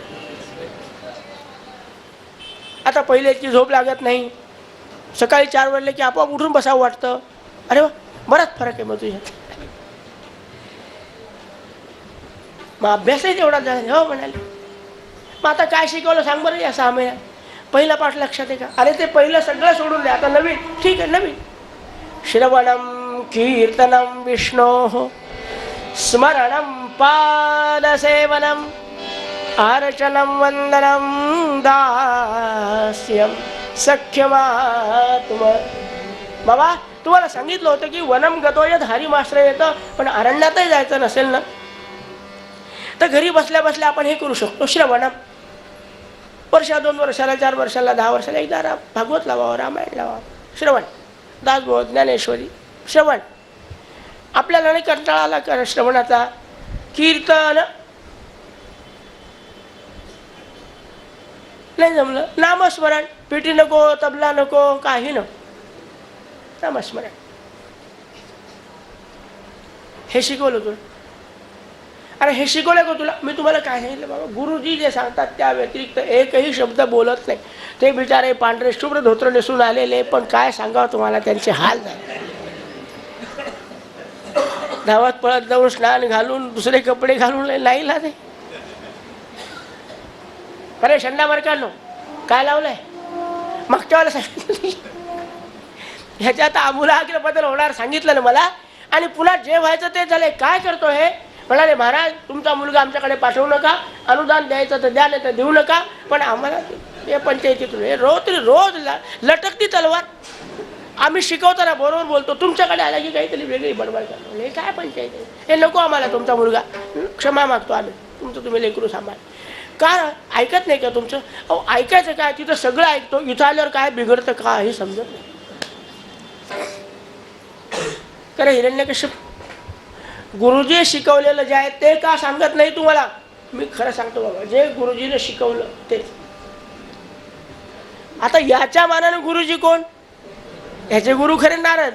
आता पहिल्याची झोप लागत नाही. सकाळी 4 वाजले की आपोआप उठून बसावं वाटतं. अरे वा बराच फरक आहे मग तुझ्यात. मग अभ्यासही तेवढा झाला. हो म्हणाले. मग आता काय शिकवलं सांग बरं या 6 महिन्यात. पहिला पाठ लक्षात आहे का. अरे ते पहिलं सगळं सोडून द्या. आता नवीन. ठीक आहे नवीन. श्रवणम कीर्तनम विष्णोः स्मरणम पादसेवनम अर्चनम वंदनम दास्यम सख्यमात्म. बाबा तुम्हाला सांगितलं होतं की वनम गतो यद हरिमाश्रय येतं. पण अरण्यातही जायचं नसेल ना तर घरी बसल्या बसल्या आपण हे करू शकतो. श्रवणम. वर्षा 2 वर्षाला 4 वर्षाला 10 वर्षाला एकदा भागवत लावावं रामायण लावावं. श्रवण. दासबोध ज्ञानेश्वरी श्रवण. आपल्याला नाही कंटाळा आला कर श्रवणाचा. कीर्तन नाही जमलं. नामस्मरण. पेटी नको तबला नको काही नको. नामस्मरण हे शिकवलं तुला. अरे हे शिकवलं का तुला. मी तुम्हाला काय सांगितलं बाबा गुरुजी जे सांगतात त्या व्यतिरिक्त एकही शब्द बोलत नाही. ते बिचारे पांढरे शुभ्र धोत्र नेसून आलेले. पण काय सांगावं तुम्हाला त्यांचे हाल झाले. धावत पळत जाऊन स्नान घालून दुसरे कपडे घालून नाही लादे. अरे शंडा मार्कांनो काय लावलंय. मागच्या वेळेला सांगितलं ह्याच्यात आमूलाग्र बदल होणार सांगितलं ना मला. आणि पुन्हा जे व्हायचं ते झालंय. काय करतो हे. म्हणाले महाराज तुमचा मुलगा आमच्याकडे पाठवू नका. अनुदान द्यायचं तर द्या नाही तर देऊ नका. पण आम्हाला हे पंचायतीतून हे रोज लटकती तलवार. आम्ही शिकवताना बरोबर बोलतो. तुमच्याकडे आला की काहीतरी वेगळी बडबड करतो. हे काय पंचायत आहे. हे नको आम्हाला तुमचा मुलगा. क्षमा मागतो आम्ही. तुमचं तुम्ही लेकरू सांभाळ. का ऐकत नाही का तुमचं. अहो ऐकायचं काय. तिथं सगळं ऐकतो. इथं आल्यावर काय बिघडतं का हे समजत नाही. खरं हिरण्यकश्यप गुरुजी शिकवलेलं जे आहे ते का सांगत नाही तुम्हाला. मी खरं सांगतो बाबा जे गुरुजीने शिकवलं ते. आता याच्या मानाने गुरुजी कोण. ह्याचे गुरु खरे नारद.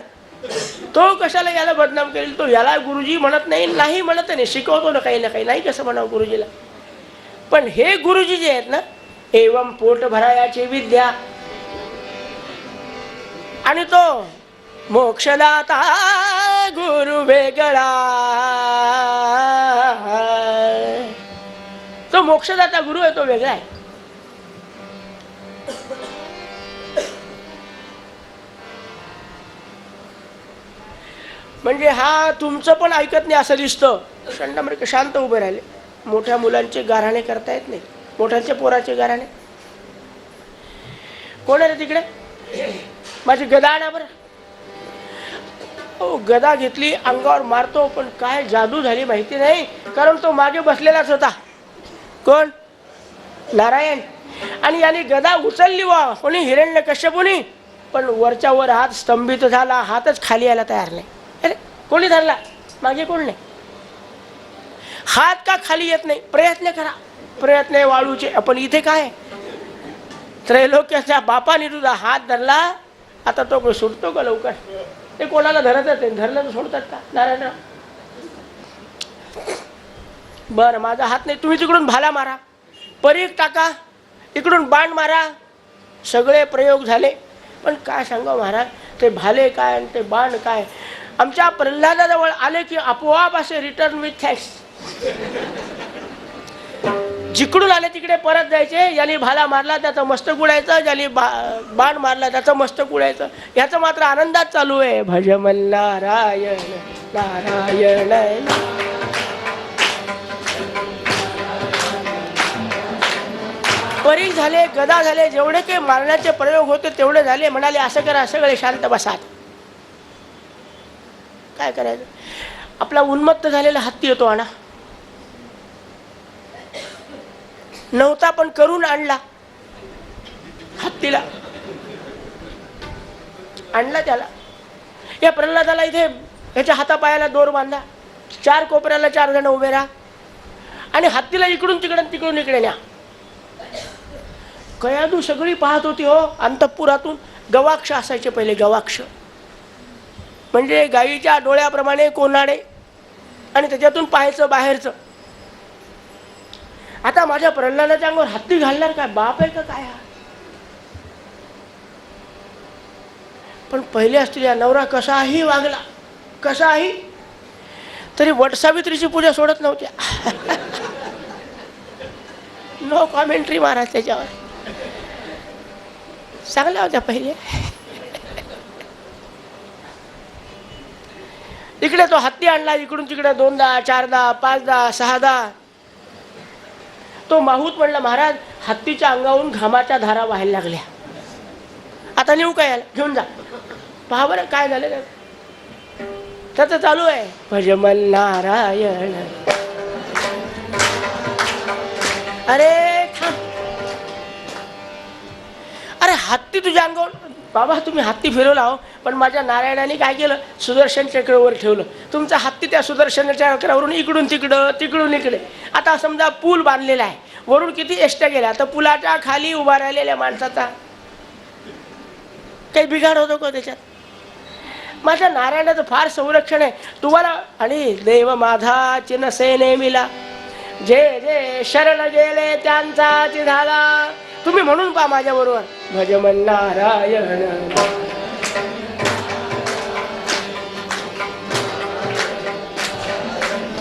तो कशाला याला बदनाम करेल. तो याला गुरुजी म्हणत नाही. नाही म्हणत नाही. शिकवतो ना काही नाही कसं म्हणावं गुरुजीला. पण हे गुरुजी जे आहेत ना एवम पोट भरायाची विद्या आणि तो मोक्षदाता गुरु वेगळा. तो मोक्षदाता गुरु आहे तो वेगळा आहे. म्हणजे हा तुमचं पण ऐकत नाही असं दिसतं. शंडामर्क शांत उभे राहिले. मोठ्या मुलांचे गाऱ्हाणे करता येत नाही. मोठ्यांच्या पोराचे गाऱ्हाणे. कोण आहे रे तिकडे. माझी गदा आणा बरं. गदा घेतली अंगावर मारतो. पण काय जादू झाली माहिती नाही. कारण तो मागे बसलेलाच होता. कोण नारायण. आणि याने गदा उचलली वा कोणी हिरण्यकश्यपुनी. पण वरच्या वर हात स्तंभित झाला, हातच खाली यायला तयार नाही. अरे कोणी धरला? मागे कोण नाही. हात का खाली येत नाही? प्रयत्न करा, प्रयत्न आहे वाळूचे. आपण इथे काय, त्रैलोक्याच्या बापाने तुझा हात धरला, आता तो सुटतो का लवकर? ते कोणाला धरतच नाही. धरलं तर सोडतात का नारायण? बरं, माझा हात नाही, तुम्ही तिकडून भाला मारा, परीघ टाका, इकडून बाण मारा. सगळे प्रयोग झाले, पण काय सांगा महाराज, ते भाले काय आणि ते बाण काय. आमच्या प्रल्हादाजवळ आले की आपोआप असे रिटर्न विथ थँक्स. जिकडून आले तिकडे परत जायचे. ज्याने भाला मारला त्याचं मस्तक उडायचं, ज्याने बाण मारला त्याचं मस्तक उडायचं. याचं मात्र आनंदात चालू आहे. भजमन नारायण नारायण. परीघ झाले, गदा झाले, जेवढे काही मारण्याचे प्रयोग होते तेवढे झाले. म्हणाले असं करा, सगळे शांत बसा. काय करायचं? आपला उन्मत्त झालेला हत्ती येतो, आणा. नव्हता पण करून आणला हत्तीला, आणला त्याला. या प्रल्हादाला इथे ह्याच्या हातापायाला दोर बांधा, 4 कोपऱ्याला 4 जण उभे राहा आणि हत्तीला इकडून तिकडे तिकडून इकडे न्या. कयादू सगळी पाहत होती हो. अंतःपुरातून गवाक्ष असायचे पहिले. गवाक्ष म्हणजे गाईच्या डोळ्याप्रमाणे कोनाडे, आणि त्याच्यातून पाहायचं बाहेरचं. आता माझ्या प्रल्हादाच्या अंगावर हत्ती घालणार काय? बाप आहे का काय हा? पण पहिल्या स्त्रिया नवरा कसाही वागला, कसाही, तरी वटसावित्रीची पूजा सोडत नव्हत्या. नो कॉमेंट्री महाराज त्याच्यावर. चांगल्या होत्या पहिले. इकडे तो हत्ती आणला, इकडून तिकडे 2दा 4दा 5दा 6दा. तो माहूत म्हणला, महाराज हत्तीच्या अंगावरून घामाच्या धारा व्हायला लागल्या, आता नेऊ काय याला? घेऊन जा. पहा बरं काय झालं. त्याचं चालू आहे भजमन नारायण. अरे थांब, अरे हत्ती तुझ्या अंगावर. बाबा तुम्ही हत्ती फिरवला हो, पण माझ्या नारायणाने काय केलं? सुदर्शन चक्रावर ठेवलं. तुमचा हत्ती त्या सुदर्शन चक्रावरून इकडून तिकडं तिकडून इकडे. आता समजा पूल बांधलेला आहे, वरून किती एसट्या गेल्या, तर पुलाच्या खाली उभा राहिलेल्या माणसाचा काही बिघाड होतो का त्याच्यात? माझ्या नारायणाचं फार संरक्षण आहे तुम्हाला. आणि देव माझा चिनसे नेमिला, जे जे शरण गेले त्यांचा झाला. तुम्ही म्हणून पहा माझ्या बरोबर, भजमन नारायण.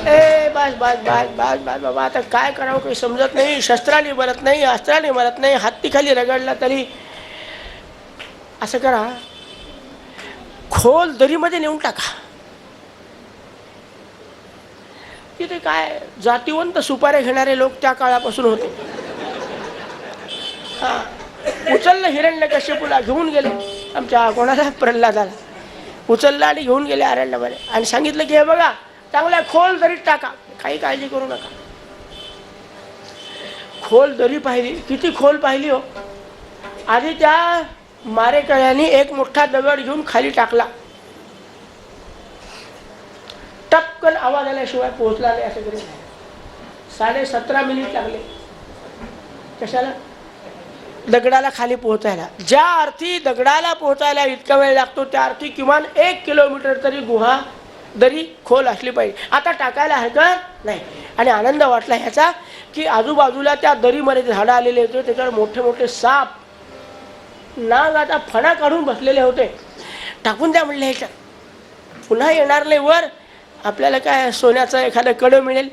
ए बस बस बस बस बस बाबा, आता काय करावं काही समजत नाही. शस्त्राने मरत नाही, अस्त्राने मरत नाही, हत्ती खाली रगडला तरी. असं करा, खोल दरीमध्ये नेऊन टाका. तिथे काय जातीवंत सुपाऱ्या घेणारे लोक त्या काळापासून होते. हा, उचललं हिरण्यकश्यपूला, घेऊन गेले आमच्या कोणाला, प्रल्हादाला उचललं आणि घेऊन गेले अरण्यामध्ये. आणि सांगितलं की हे बघा, चांगल्या खोल दरीत टाका, काही काळजी करू नका. खोल दरी पाहिली, किती खोल पाहिली हो. आधी त्या मारेकऱ्यांनी एक मोठा दगड घेऊन खाली टाकला, टपकन आवाज आल्याशिवाय पोहोचला नाही. असं करून 17.5 मिनिट लागले. कशाला? दगडाला खाली पोहोचायला. ज्या अर्थी दगडाला पोहोचायला इतका वेळ लागतो, त्या अर्थी किमान 1 किलोमीटर तरी गुहा दरी खोल असली पाहिजे. आता टाकायला हरकत नाही. आणि आनंद वाटला ह्याचा की आजूबाजूला त्या दरीमध्ये झाडं आलेले होते, त्याच्यावर मोठे मोठे साप, नागाचा फणा काढून बसलेले होते. टाकून द्या म्हणले ह्याच्यात, पुन्हा येणार नाही वर. आपल्याला काय सोन्याचं एखादं कडं मिळेल,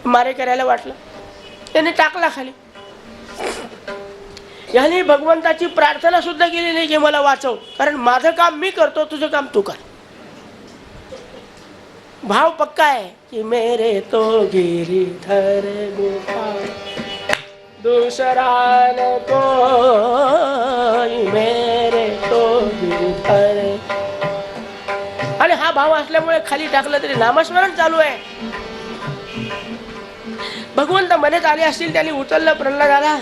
मारे करायला वाटलं, त्याने टाकला खाली. याने भगवंताची प्रार्थना सुद्धा केली नाही की मला वाचव, कारण माझं काम मी करतो, तुझं काम तू कर. भाव पक्का आहे की मेरे तो गिरीधर गोपाळ दूसरा न कोई, मेरे तो गिरीधर. आणि हा भाव असल्यामुळे खाली टाकलं तरी नामस्मरण चालू आहे. भगवंत मनेच आले असतील, त्यांनी उचललं प्रल्हादाला.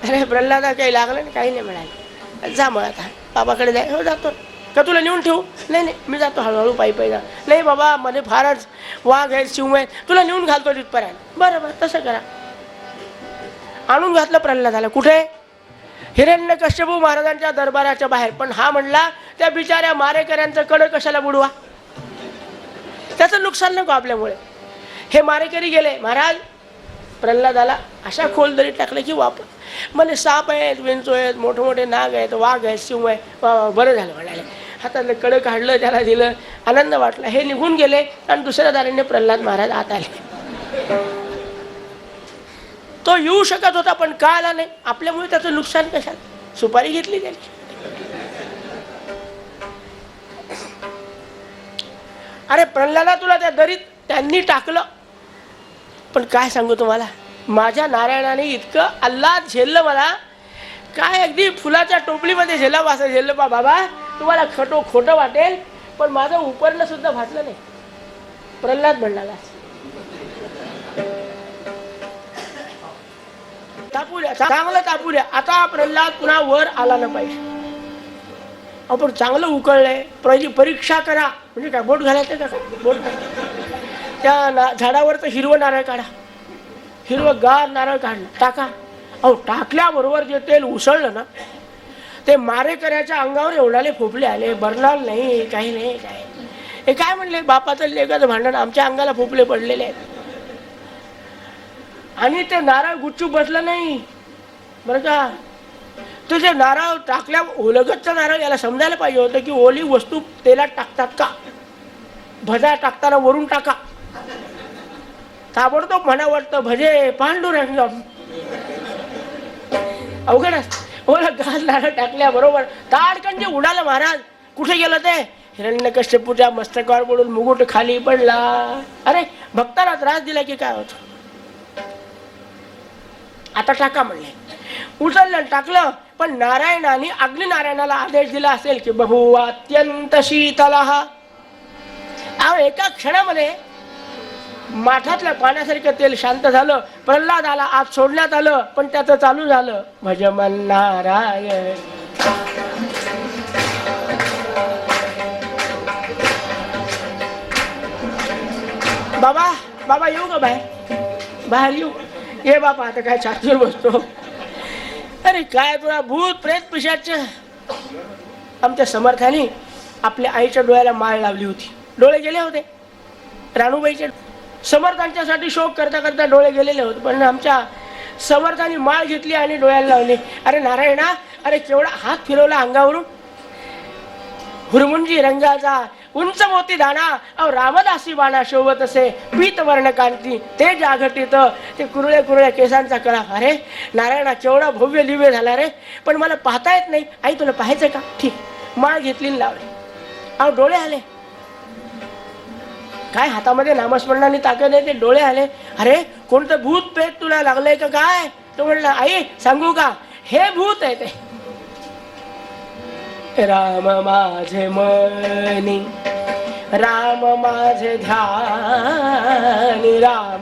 अरे प्रल्हादा काही लागलं नाही, काही नाही म्हणाले, जा मग आता बाबाकडे जाय. हो जातो. का तुला नेऊन ठेवू? नाही नाही मी जातो हळूहळू पायी पायी जा. नाही बाबा मध्ये फारच वाघ आहेत शिव आहेत, तुला नेऊन घालतो तिथपर्यंत. बरं बरं तसं करा. आणून घातलं प्रल्हादाला. कुठे? हिरण्यकश्यपू महाराजांच्या दरबाराच्या बाहेर. पण हा म्हणला त्या बिचाऱ्या मारेकऱ्यांचं कडं कशाला बुडवा, त्याचं नुकसान नको आपल्यामुळे. हे मारेकरी गेले. महाराज प्रल्हादाला अशा खोल दरीत टाकलं की वापर. मला साप आहेत, विंचू आहेत, मोठे मोठे नाग आहेत, वाघ आहेत, शिव आहे. बरं झालं म्हणाले. हातातलं कडं काढलं, त्याला दिलं, आनंद वाटला. हे निघून गेले आणि दुसऱ्या दारीने प्रल्हाद महाराज आत आले. तो येऊ शकत होता पण का आला नाही? आपल्यामुळे त्याचं नुकसान कशाला? सुपारी घेतली त्यांची. अरे प्रल्हादा तुला त्या दरीत त्यांनी टाकलं, पण काय सांगू तुम्हाला, माझ्या नारायणाने इतकं आल्हाद झेललं मला, काय अगदी फुलाच्या टोपलीमध्ये झेलावं असं झेललं. बाबा तुम्हाला खोटं वाटेल पण माझं उपरणं सुद्धा फाटलं नाही. प्रल्हाद म्हणाला तापू द्या, चांगलं तापू द्या. आता प्रल्हाद पुन्हा वर आला ना पाहिजे. आपण चांगलं उकळलंय, पहिली परीक्षा करा. म्हणजे काय बोट घालायचं का? बोट त्या झाडावरचं हिरवं नारळ काढा, हिरवं गार नारळ काढलं, टाका. अहो टाकल्याबरोबर जे तेल उसळलं ना, ते मारेकऱ्याच्या अंगावर एवढाले फोपले आले. बरणार नाही, काही नाही. काय हे काय म्हणले, बापाचं लेकाचं भांडण, आमच्या अंगाला फोपले पडलेले आहेत. आणि ते नारळ गुच्चू बसलं नाही बरं का. तुझे नारळ टाकल्या, ओलगतचं नारळ, याला समजायला पाहिजे होतं की ओली वस्तू तेलात टाकतात का. भजा टाकताना वरून टाका, ताबडतोब म्हणा वाटतं भजे पांडुरंगम. अवघड ओलं गाल नारळ टाकल्याबरोबर ताडकंजे उडालं. महाराज कुठे गेलं ते? हिरण्यकश्यपूच्या मस्तकावर पडून मुकुट खाली पडला. अरे भक्ताला त्रास दिला की काय होत. आता टाका म्हणले, उचललं टाकलं. पण नारायणाने अग्निनारायणाला आदेश दिला असेल की बभुवा अत्यंत शीतलः. एका क्षणामध्ये माठातल्या पाण्यासारखं तेल शांत झालं. प्रल्हादाला आत सोडण्यात आलं, पण त्याचं चालू झालं भजमन नारायण. बाबा बाबा येऊ का बाहेर? बाहेर येऊ? ये बाबा. आता काय छातीवर बसतो? अरे काय तुला भूत प्रेत पिशाच. आमच्या समर्थाने आपल्या आईच्या डोळ्याला माळ लावली होती. डोळे गेले होते राणूबाईचे. समर्थांच्यासाठी शोक करता करता डोळे गेलेले होते, पण आमच्या समर्थाने माळ घेतली आणि डोळ्याला लावली. अरे नारायणा, अरे केवढा हात फिरवला अंगावरून. हुरमुंजी रंगाचा उंच मोती दाणा, अहो रामदासी बाणा शोभत असे पीत वर्ण कांती ते जाघटित. ते कुरळे कुरळे केसांचा कळा. अरे नारायणा केवढा भव्य दिव्य झाला रे, पण मला पाहता येत नाही. आई तुला पाहायचं का? ठीक. माळ घेतली लावली. अहो डोळे आले. काय हातामध्ये नामस्मरणाने ताकद आहे, ते डोळे आले. अरे कोणतं भूत पेट तुला लागलंय का काय? तो म्हणला आई सांगू का, हे भूत आहे ते. राम माझे मनी, राम माझे ध्यान, राम.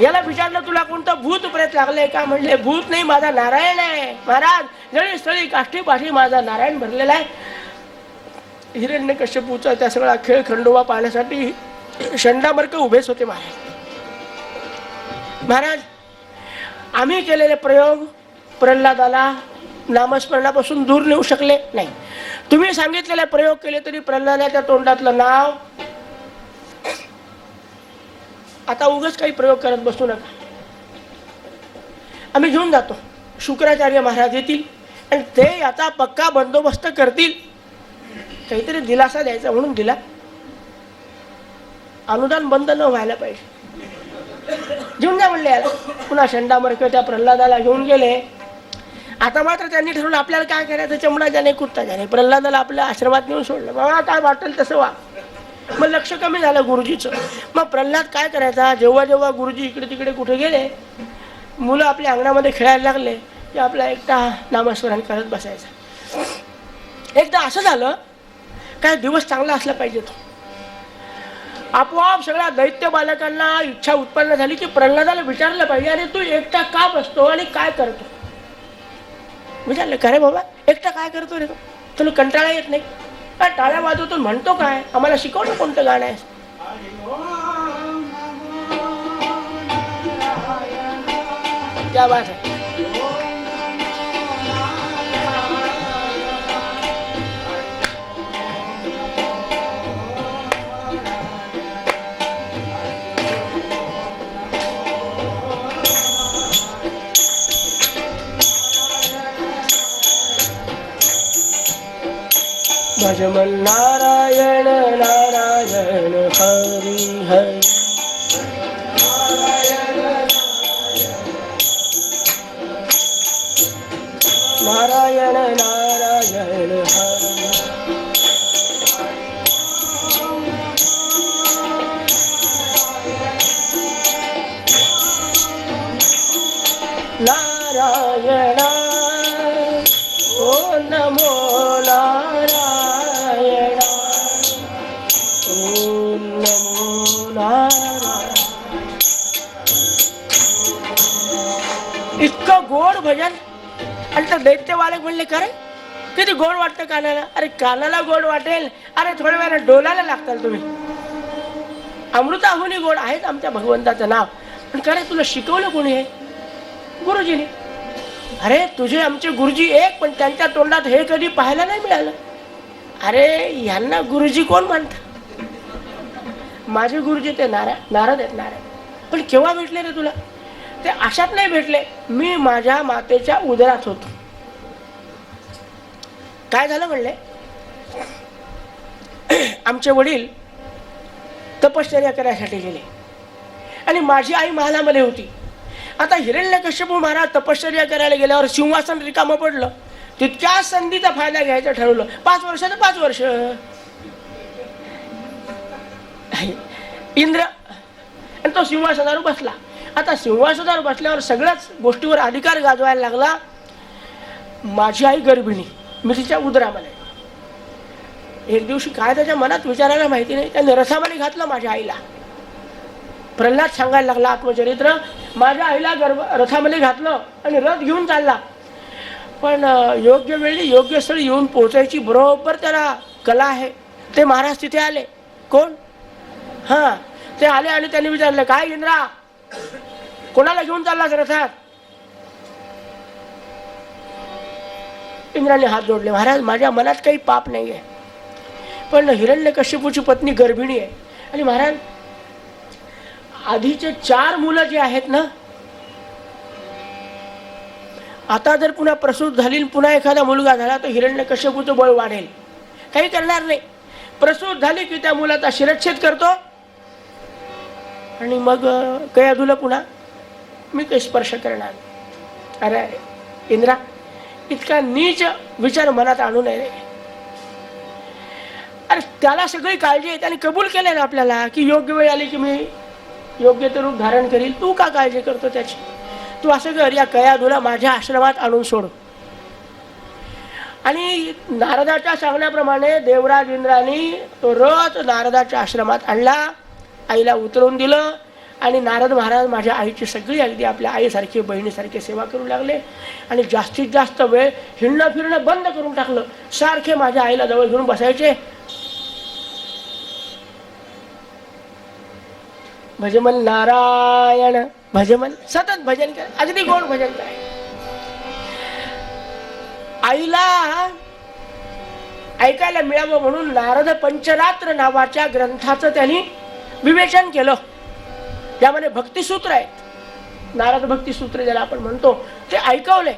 याला विचारलं तुला कोणतं भूत प्रेत लागलंय का? म्हणले भूत नाही, माझा नारायण आहे. महाराज जळी स्थळी काष्टी पाठी माझा नारायण भरलेला आहे. हिरण्यकश्यपूचा त्या सगळा खेळ खंडोबा पाहण्यासाठी शंडामर्क उभेच होते. महाराज आम्ही केलेले प्रयोग प्रल्हादाला नामस्मरणापासून दूर नेऊ शकले नाही. तुम्ही सांगितलेले प्रयोग केले तरी प्रल्हादाच्या तोंडातलं नाव. आता उगाच काही प्रयोग करत बसू नका. आम्ही घेऊन जातो. शुक्राचार्य महाराज येतील आणि ते याचा पक्का बंदोबस्त करतील. काहीतरी दिलासा द्यायचा म्हणून दिला. अनुदान बंद न व्हायला पाहिजे. घेऊन जा म्हणले याला. पुन्हा शंडामर्क त्या प्रल्हादाला घेऊन गेले. आता मात्र त्यांनी ठरवलं आपल्याला काय करायचं, चमडा जाणे कुत्ता जाणे. प्रल्हादाला आपल्या आश्रमात नेऊन सोडलं. बाबा काय वाटेल तसं वा. मग लक्ष कमी झालं गुरुजीचं. मग प्रल्हाद काय करायचा, जेव्हा जेव्हा गुरुजी इकडे तिकडे कुठे गेले, मुलं आपल्या अंगणामध्ये खेळायला लागले की आपला एकटा नामस्मरण करत बसायचा. एकदा असं झालं, काय दिवस चांगला असला पाहिजे तो. आपोआप सगळ्या दैत्य बालकांना इच्छा उत्पन्न झाली की प्रल्हादाला विचारलं पाहिजे, अरे तू एकटा का बसतो आणि काय करतो? विचारलं, का रे बाबा एकटा काय करतो रे? तुला कंटाळा येत नाही का? टाळ्या वाजवतो म्हणतो काय? आम्हाला शिकवलं कोणतं गाणं आहे? क्या बात है. भजमन नारायण नारायण हरि हरि. नारायण नारायण हरि. नारायण ओ नमो नारायण ओ नमो नारायण. इतकं गोड भजन. आणि तर दैत्यवाले म्हणले खरे किती गोड वाटतं कानाला. अरे कानाला गोड वाटेल, अरे थोड्या वेळाला डोलायला लागताल तुम्ही. अमृताहुनी गोड आहेच आमच्या भगवंताचं नाव. पण खरं तुला शिकवलं कोणी आहे? गुरुजीने. अरे तुझे आमचे गुरुजी एक, पण त्यांच्या तोंडात हे कधी पाहायला नाही मिळालं. अरे यांना गुरुजी कोण म्हणतात? माझे गुरुजी ते नारद आहेत. नारद पण केव्हा भेटले रे तुला? ते अशात नाही भेटले. मी माझ्या मातेच्या उदरात होतो. काय झालं म्हणले, आमचे वडील तपश्चर्या करायसाठी गेले आणि माझी आई महालामध्ये होती. आता हिरण्यकश्यप महाराज तपश्चर्या करायला गेल्यावर सिंहासन रिकामं पडलं. तितक्या संधीचा फायदा घ्यायचं ठरवलं. 5 वर्षाचं 5 वर्ष. इंद्र आणि तो सिंहासनावर बसला. आता सिंहासनावर बसल्यावर सगळ्याच गोष्टीवर अधिकार गाजवायला लागला. माझी आई गर्भिणी, मी तिच्या उदरामध्ये. एक दिवशी काय त्याच्या मनात विचारायला माहिती नाही, त्याने रथामध्ये घातलं माझ्या आईला. प्रल्हाद सांगायला लागला आत्मचरित्र. माझ्या आईला रथामध्ये घातलं आणि रथ घेऊन चालला. पण योग्य वेळी योग्य स्थळी येऊन पोहोचायची बरोबर त्याला कला आहे. ते महाराज तिथे आले. कोण? हां, ते आले आणि त्यांनी विचारलं, काय इंद्रा, कोणाला घेऊन चाललास रथात? इंद्राने हात जोडले. महाराज माझ्या मनात काही पाप नाही आहे, पण हिरण्यकश्यपूची पत्नी गर्भिणी आहे. आणि महाराज आधीचे 4 मुलं जे आहेत ना, आता जर पुन्हा प्रसूत झाली, पुन्हा एखादा मुलगा झाला तर हिरण्यकश्यपूचं बळ वाढेल. काही करणार नाही. प्रसूत झाली की त्या मुलाचा शिरच्छेद करतो आणि मग कयाधूला पुन्हा मी काही स्पर्श करणार. अरे इंद्रा, इतका नीच विचार मनात आणू नये. अरे त्याला सगळी काळजी आहे. त्याने कबूल केलं ना आपल्याला की योग्य वेळ आली की मी योग्य ते रूप धारण करील. तू का काळजी करतो त्याची? तू असं कर, या कयाधूला माझ्या आश्रमात आणून सोड. आणि नारदाच्या सांगण्याप्रमाणे देवराज इंद्राने तो रथ नारदाच्या आश्रमात आणला. आईला उतरवून दिलं आणि नारद महाराज माझ्या आईची सगळी अगदी आपल्या आईसारखी बहिणीसारखी सेवा करू लागले. आणि जास्तीत जास्त वेळ हिंडणं फिरणं बंद करून टाकलं. सारखे माझ्या आईला जवळ घेऊन बसायचे. भजमन नारायण, भजमन सतत भजन कर, अगदी गोड भजन कर. आईला ऐकायला मिळावं म्हणून नारद पंचरात्र नावाच्या ग्रंथाचं त्यांनी विवेचन केलं. यामध्ये भक्तिसूत्र आहेत. नारद भक्तिसूत्र ज्याला आपण म्हणतो ते ऐकवले.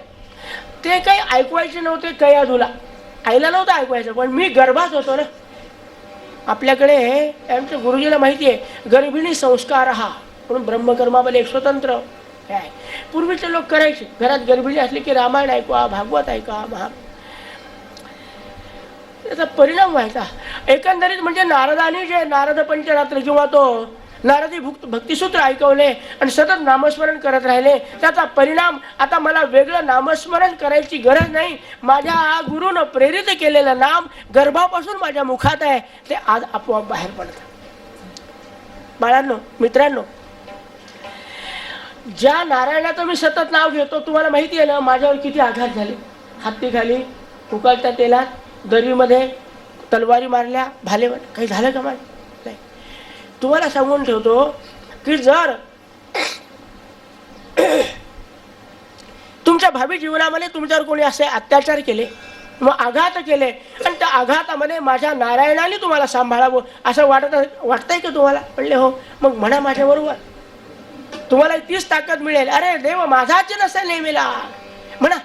ते काही ऐकवायचे नव्हते कयाधूला, आईला नव्हतं ऐकवायचं. पण मी गर्भात होतो ना. आपल्याकडे आमच्या गुरुजीला माहिती आहे, गर्भिणी संस्कार हा म्हणून ब्रह्मकर्मामध्ये एक स्वतंत्र आहे. पूर्वीचे लोक करायचे, घरात गर्भिणी असली की रामायण ऐकवा, भागवत ऐका, त्याचा परिणाम व्हायचा. एकंदरीत म्हणजे नारदाने जे नारद पंचरात्र किंवा तो नारदी भक्तिसूत्र ऐकवले आणि सतत नामस्मरण करत राहिले, त्याचा परिणाम आता मला वेगळं नामस्मरण करायची गरज नाही. माझ्या गुरुनं प्रेरित केलेलं नाम गर्भापासून माझ्या मुखात आहे, ते आज आपोआप बाहेर पडतं. बाळांनो, मित्रांनो, ज्या नारायणाचं मी सतत नाव घेतो, तुम्हाला माहिती आहे ना माझ्यावर किती आघात झाले. हत्तीखाली, उकळत्या तेलात, दरीमध्ये तलवारी मारल्या, भालेवर काही झालं का मला? नाही. तुम्हाला सांगून ठेवतो की जर तुमच्या भावी जीवनामध्ये तुमच्यावर कोणी असे अत्याचार केले, मग आघात केले, आणि त्या आघातामध्ये माझ्या नारायणाने तुम्हाला सांभाळावं असं वाटतंय का तुम्हाला? म्हणले हो. मग म्हणा माझ्याबरोबर, तुम्हाला तीच ताकद मिळेल. अरे देव माझाच नसेल नेहमीला, म्हणा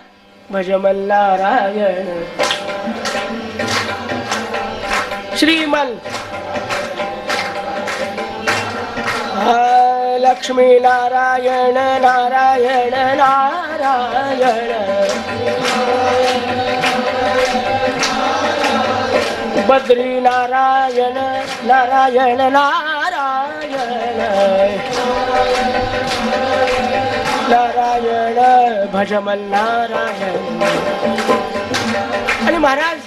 भजमन नारायण श्रीमन लक्ष्मी नारायण नारायण नारायण बद्री नारायण नारायण नारायण नारायण भजमन नारायण. आणि महाराज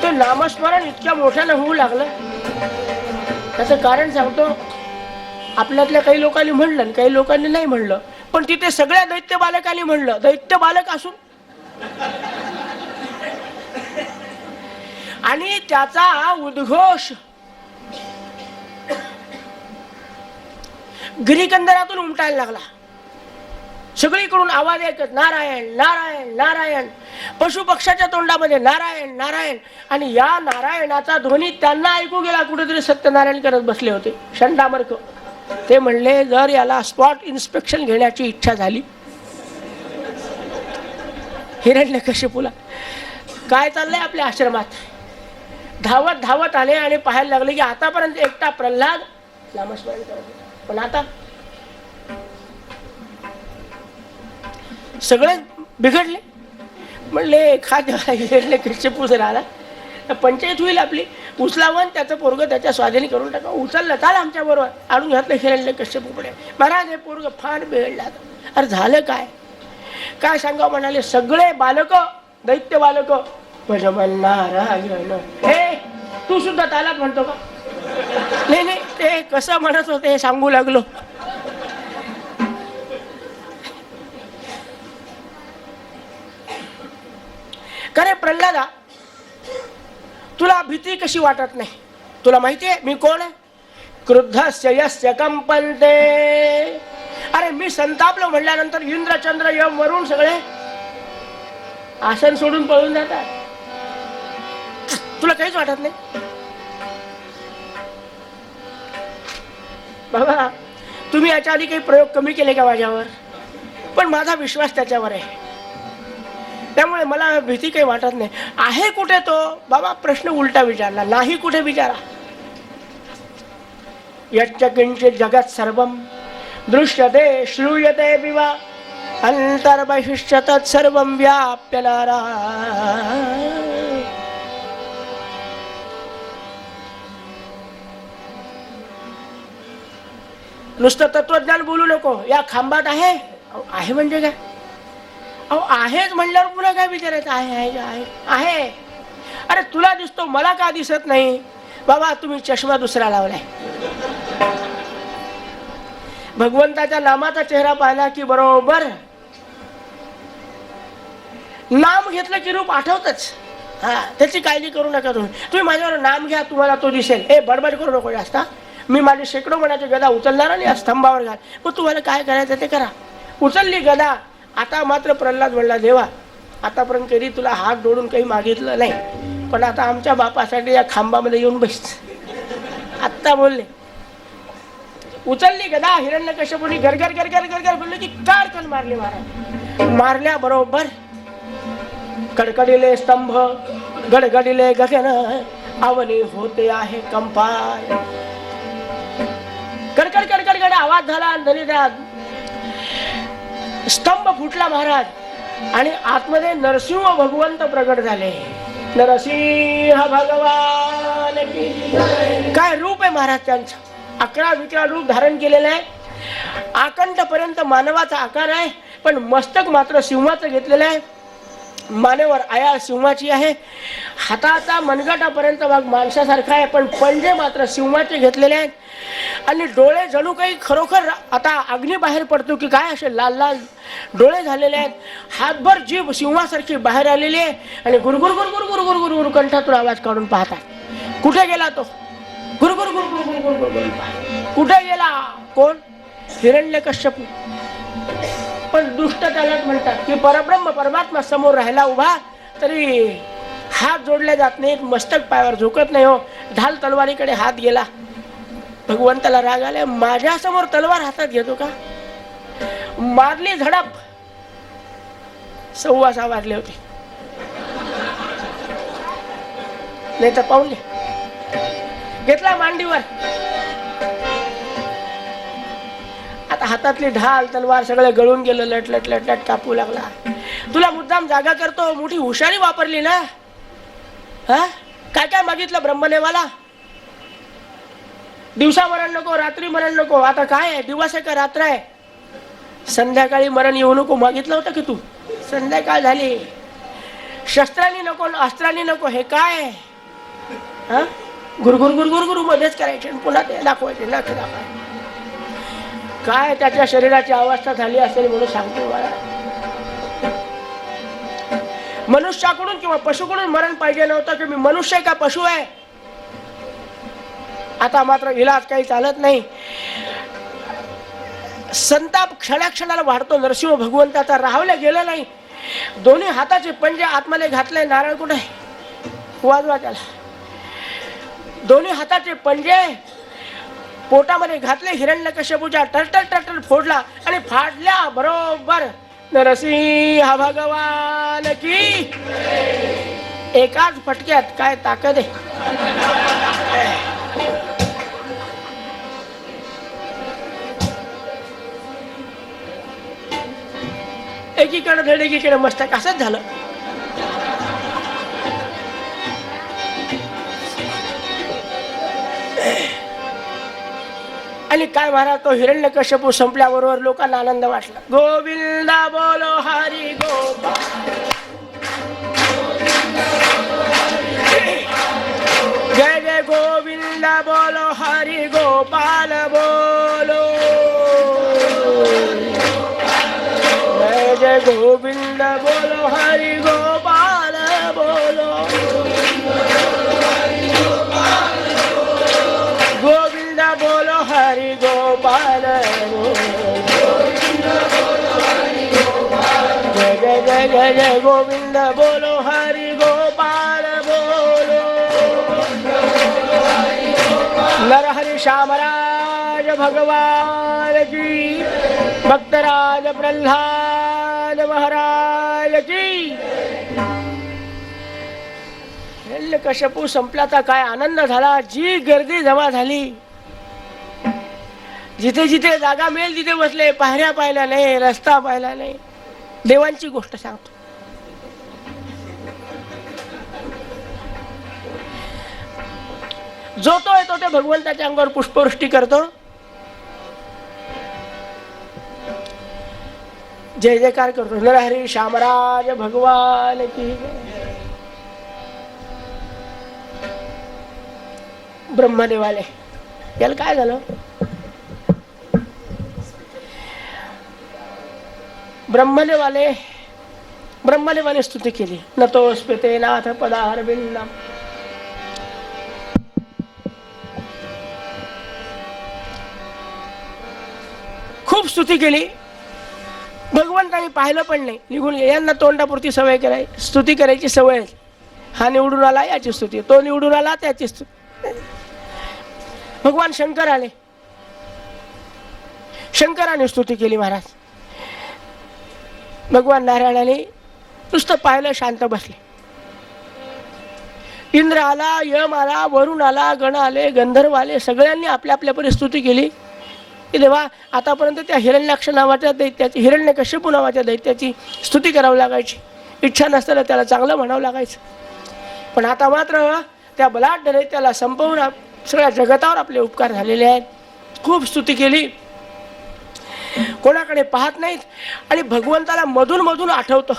ते नामस्मरण इतक्या मोठ्यानं होऊ लागलं. त्याचं कारण सांगतो. आपल्यातल्या काही लोकांनी म्हणलं आणि काही लोकांनी नाही म्हणलं, पण तिथे सगळ्या दैत्य बालकांनी म्हणलं. दैत्य बालक असून आणि त्याचा उद्घोष गिरिकंदरातून उमटायला लागला. सगळीकडून आवाज ऐकत नारायण नारायण नारायण. पशु पक्षाच्या तोंडामध्ये नारायण नारायण. आणि या नारायणाचा ध्वनी त्यांना ऐकू गेला. कुठेतरी सत्यनारायण करत बसले होते शंडामर्क. ते म्हणले जर याला स्पॉट इन्स्पेक्शन घेण्याची इच्छा झाली, हिरण्यकशिपूला काय चाललंय आपल्या आश्रमात, धावत धावत आले आणि पाहायला लागले की आतापर्यंत एकटा प्रल्हाद नामस्मरण करत होता, पण आता सगळे बिघडले. म्हणले एखाद्या हिरण्यकशिपू जर आला पंचायत होईल आपली. उचलावं त्याचं पोरग त्याच्या स्वाधीन करून टाका. उचललं चाल आमच्या बरोबर. आणून घातलं हिरण्यकशिपू पुढे. महाराज हे पोरग फार बिघडला. अरे झालं काय, काय सांगावं? म्हणाले सगळे बालक दैत्य बालक भजमन नारायण. हे तू सुद्धा तालात म्हणतो का? नाही नाही, ते कसं म्हणत होते हे सांगू लागलो. करे प्रल्हादा, तुला भीती कशी वाटत नाही? तुला माहितीये मी कोण आहे? क्रुद्धस्य यस्य कंपन्ते. अरे मी संतापलो म्हणल्यानंतर इंद्र चंद्र यम वरून सगळे आसन सोडून पळून जातात. तुला काहीच वाटत नाही? बाबा तुम्ही याच्या आधी काही प्रयोग कमी केले का माझ्यावर? पण माझा विश्वास त्याच्यावर आहे, त्यामुळे मला भीती काही वाटत नाही. आहे कुठे तो? बाबा प्रश्न उलटा विचारला. नाही कुठे विचारा. यच्च किंचित जगत सर्वं दृश्यते श्रूयते विवा अंतर्बहिष्य तत्सर्वं व्याप्य नारायण. नुसतं तत्वज्ञान बोलू नको. या खांबात आहे. आहे म्हणजे काय? अहो आहेच म्हणल्यावर पुन्हा काय विचारायचं? आहे आहे आहे आहे. अरे तुला दिसतो, मला का दिसत नाही? बाबा तुम्ही चष्मा दुसरा लावलाय. भगवंताच्या नामाचा चेहरा पाहिला की बरोबर नाम घेतलं की रूप आठवतच. हा, त्याची काळजी करू नका तुम्ही माझ्यावर नाम घ्या, तुम्हाला तो दिसेल. हे बडबड करू नको जास्त. मी माझी शेकडो मनाची गदा उचलणार आणि स्तंभावर घाल. मग तुम्हाला काय करायचं ते करा. उचलली गदा. आता मात्र प्रल्हाद म्हणला देवा आतापर्यंत कधी तुला हात जोडून काही मागितलं नाही, पण आता आमच्या बापासाठी या खांबामध्ये येऊन बस. आत्ता बोलले. उचलली गदा. हिरण्यकश्यपूने गरगर गरगर गरगर बोलले की कारकन मारली. महाराज मारल्या बरोबर कडकडीले स्तंभ गडगडीले गगन अवनी होते आहे कंपाय. कडकड कडकड गड आवाज झाला आणि स्तंभ फुटला महाराज. आणि आतमध्ये नरसिंह भगवंत प्रगट झाले. नरसिंह भगवान की. काय रूप आहे महाराज त्यांचं. 11-12 रूप धारण केलेलं आहे. आकंठ पर्यंत मानवाचा आकार आहे, पण मस्तक मात्र सिंहाचं घेतलेलं आहे. मानेवर आयाळ सिंहाची आहे, हाताचा मनगटापर्यंत भाग माणसासारखा आहे, पण पंजे मात्र सिंहाचे घेतलेले आहेत. आणि डोळे जणू काही खरोखर आता अग्नी बाहेर पडतो की काय असे लाल लाल डोळे झालेले आहेत. हातभर जीभ सिंहासारखी बाहेर आलेली आहे आणि गुरगुर गुरगुर गुरगुर गुरगुर कंठातून आवाज काढून पाहतात. कुठे गेला तो? गुरगुर गुरगुर गुरगुर गुरगुर. कुठे गेला? कोण? हिरण्यकश्यपू. पण दुष्ट त्यालाच म्हणतात की परब्रह्म परमात्मा समोर राहिला उभा तरी हात जोडले जात नाहीत, मस्तक पायावर झुकत नाही हो. ढाल तलवारीकडे हात गेला. भगवंताला राग आला, माझ्या समोर तलवार हातात घेतो का? मारली झडप. 6:15 वाजले होते. नाही तर पाहून घेतला मांडीवर. आता हातातली ढाल तलवार सगळं गळून गेलं. लटलट लटलट कापू लागला. तुला मुद्दाम जागा करतो, मोठी हुशारी वापरली ना. हा, काय काय मागितलं ब्रह्मदेवाला? दिवसा मरण नको, रात्री मरण नको. आता काय आहे, दिवस आहे का रात्र आहे? संध्याकाळी मरण येऊ नको मागितलं होतं की तू? संध्याकाळ झाली. शस्त्रांनी नको, अस्त्रांनी नको. हे काय? हा, गुरगुर गुरगुर गुरु मध्येच करायचे पुन्हा ते दाखवायचे नख दाखवायचे. काय त्याच्या शरीराची अवस्था झाली असेल म्हणून सांगतो मला. मनुष्याकडून किंवा पशुकडून मरण पाहिजे नव्हतं की मी मनुष्य आहे का पशु आहे? आता मात्र इलाज काही चालत नाही. संताप क्षणाक्षणाला वाढतो. नरसिंह भगवंताचा राहवलं गेलं नाही. दोन्ही हाताचे पंजे आतमध्ये घातले. नारळ कुठे? वाजवा त्याला. दोन्ही हाताचे पंजे पोटामध्ये घातले. हिरण्यकश्यपूच्या टरटर टरटर फोडला आणि फाडल्या बरोबर नरसिंह भगवान की. एकाच फटक्यात काय ताकद आहे. एकीकडे धड एकीकडे मस्तक. असंच झालं. आणि काय महाराज, तो हिरण्यकश्यपू संपल्याबरोबर लोकांना आनंद वाटला. गोविंदा बोलो हरी गोपाल, जय जय गोविंदा बोलो हरी गोपाल बोलो, जय जय गोविंदा बोलो हरी गोपाल बोलो, गोविंदा बोलो हरि गोपाल, जय जय जय जय जय गोविंद बोलो हरि गोपाल बोलो. नरहरि श्यामराज भगवान की, भक्तराज प्रल्हाद महाराज की. हिरण्यकश्यपू संपल्याचा काय आनंद झाला. जी गर्दी जमा झाली. जिथे जिथे जागा मिळेल तिथे बसले. पायऱ्या पाहिल्या नाही, रस्ता पाहिला नाही. देवांची गोष्ट सांगतो. जो तो येतो ते भगवंताच्या अंगावर पुष्पवृष्टी करतो. जय जयकार करतो. नरहरी श्यामराज भगवान की. ब्रह्मदेवाले याला काय झालं? ब्रह्मदेवाने स्तुती केली. नतोस्मिते नाथ पदारविंदम. खूप स्तुती केली. भगवंतानी पाहिलं पण नाही, निघून गेले. यांना तोंडापुरती सवय करायची, स्तुती करायची सवय. हा निवडून आला याची स्तुती, तो निवडून आला त्याची स्तुती. भगवान शंकर आले. शंकराने स्तुती केली महाराज. भगवान नारायणाने नुसतं पाहिलं, शांत बसले. इंद्र आला, यम आला, वरुण आला, गण आले, गंधर्व आले. सगळ्यांनी आपल्या आपल्या परी स्तुती केली. देवा, आतापर्यंत त्या हिरण्याक्ष नावाच्या दैत्याची, हिरण्यकश्यपू नावाच्या दैत्याची स्तुती करावी लागायची. इच्छा नसताना त्याला चांगलं म्हणावं लागायचं. पण आता मात्र त्या बलाढ्य दैत्याला संपवून सगळ्या जगतावर आपले उपकार झालेले आहेत. खूप स्तुती केली. कोणाकडे पाहत नाहीत आणि भगवंताला मधून मधून आठवतं.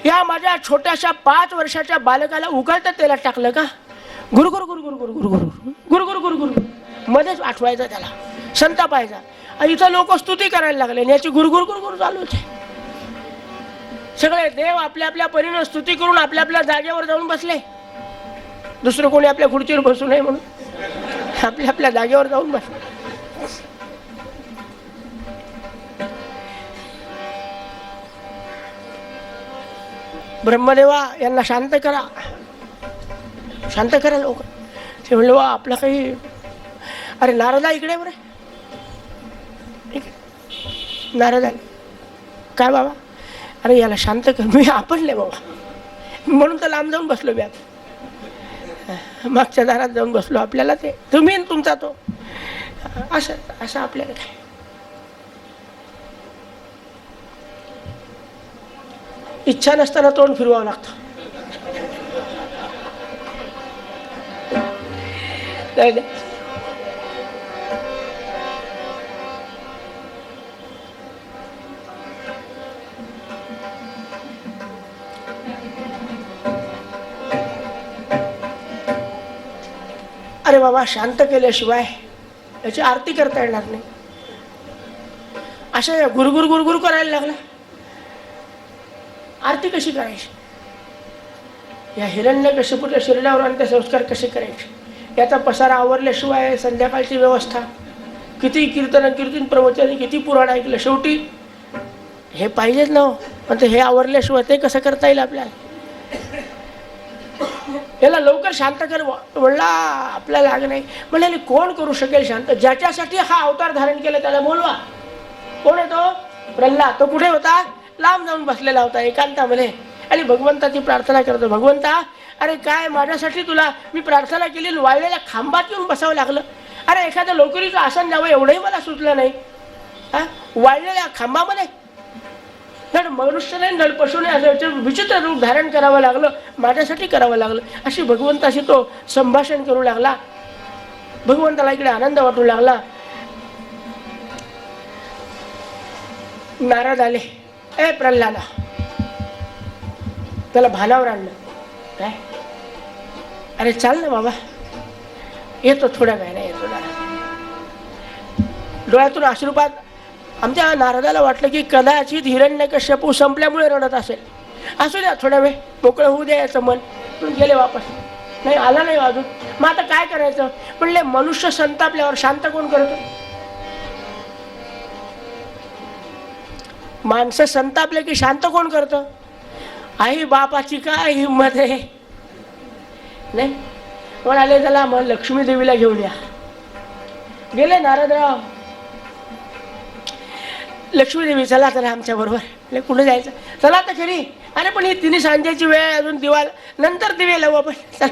या माझ्या छोट्याशा 5 वर्षाच्या बालकाला उकळत्या तेलात टाकलं का? गुरगुर गुरगुर गुरगुर गुरगुर गुरगुर गुरगुर मध्येच आठवायचा, त्याला संतापायचा. आणि इथं लोक स्तुती करायला लागले, याची गुरगुर गुरगुर चालूच आहे. सगळे देव आपल्या आपल्या परीने स्तुती करून आपल्या आपल्या जागेवर जाऊन बसले. दुसरं कोणी आपल्या खुर्चीवर बसू नये म्हणून आपल्या आपल्या जागेवर जाऊन बसले. ब्रह्मदेवा यांना शांत करा, शांत करा लोक. ते म्हणले वा आपलं काही, अरे नारदा इकडे बरे, नारदा काय बाबा, अरे याला शांत कर. मी आपणले बाबा, म्हणून तर लांब जाऊन बसलो. मी मागच्या दारात जाऊन बसलो. आपल्याला ते तुम्ही तुमचा तो असं असं आपल्याला काय. इच्छा नसताना तोंड फिरवावं लागतं. अरे बाबा, शांत केल्याशिवाय याची आरती करता येणार नाही. अशा गुरगुर गुरगुर करायला लागला. आरती कशी करायची? या हिरण्यकशिपूच्या शरीरावर अंत्यसंस्कार कसे करायचे याचा पसारा आवरल्याशिवाय संध्याकाळची व्यवस्था, किती कीर्तन प्रवचन, किती पुराण ऐकलं, शेवटी हे पाहिजेच ना. पण हे आवरल्याशिवाय ते कसं करता येईल आपल्याला? याला लवकर शांत कर म्हणला. आपल्याला लाग नाही म्हणजे कोण करू शकेल शांत? ज्याच्यासाठी हा अवतार धारण केला त्याला बोलवा. कोण आहे तो? प्रल्हाद. तो कुठे होता? लांब जाऊन बसलेला होता एकांतामध्ये आणि भगवंताची प्रार्थना करतो. भगवंता, अरे काय माझ्यासाठी तुला मी प्रार्थना केली, वाळलेल्या खांबात येऊन बसावं लागलं. अरे एखादं लवकरीचं आसन द्यावं एवढंही मला सुचलं नाही. हा, वाळलेल्या खांबामध्ये धड मनुष्य नाही, धड पशु नाही, असं विचित्र रूप धारण करावं लागलं, माझ्यासाठी करावं लागलं. अशी भगवंताशी तो संभाषण करू लागला. भगवंताला इकडे आनंद वाटू लागला. नारद आले. ए प्रल्हादा, त्याला भानावर आणलं. काय? अरे चाल ना बाबा, येतो थोड्या वेळाने येतो. डोळ्यातून अश्रुपात. आमच्या नारदाला वाटलं की कदाचित हिरण्यकश्यपू संपल्यामुळे रडत असेल. असू द्या, थोडा वेळ मोकळं होऊ द्या याचं मन. पण गेले वापस. नाही आला नाही अजून. मग आता काय करायचं? म्हणले मनुष्य संतापल्यावर शांत कोण करतो? माणसं संतापले की शांत कोण करतं? आई बापाची काय हिंमत आहे. नाही म्हणाले चला मग लक्ष्मी देवीला घेऊन या. गेले नारदराव. लक्ष्मी देवी चला तर आमच्या बरोबर. कुठे जायचं? चला तर खरी. अरे पण ही तिन्ही सांजेची वेळ, अजून दिवाल नंतर दिवे लावू आपण. चल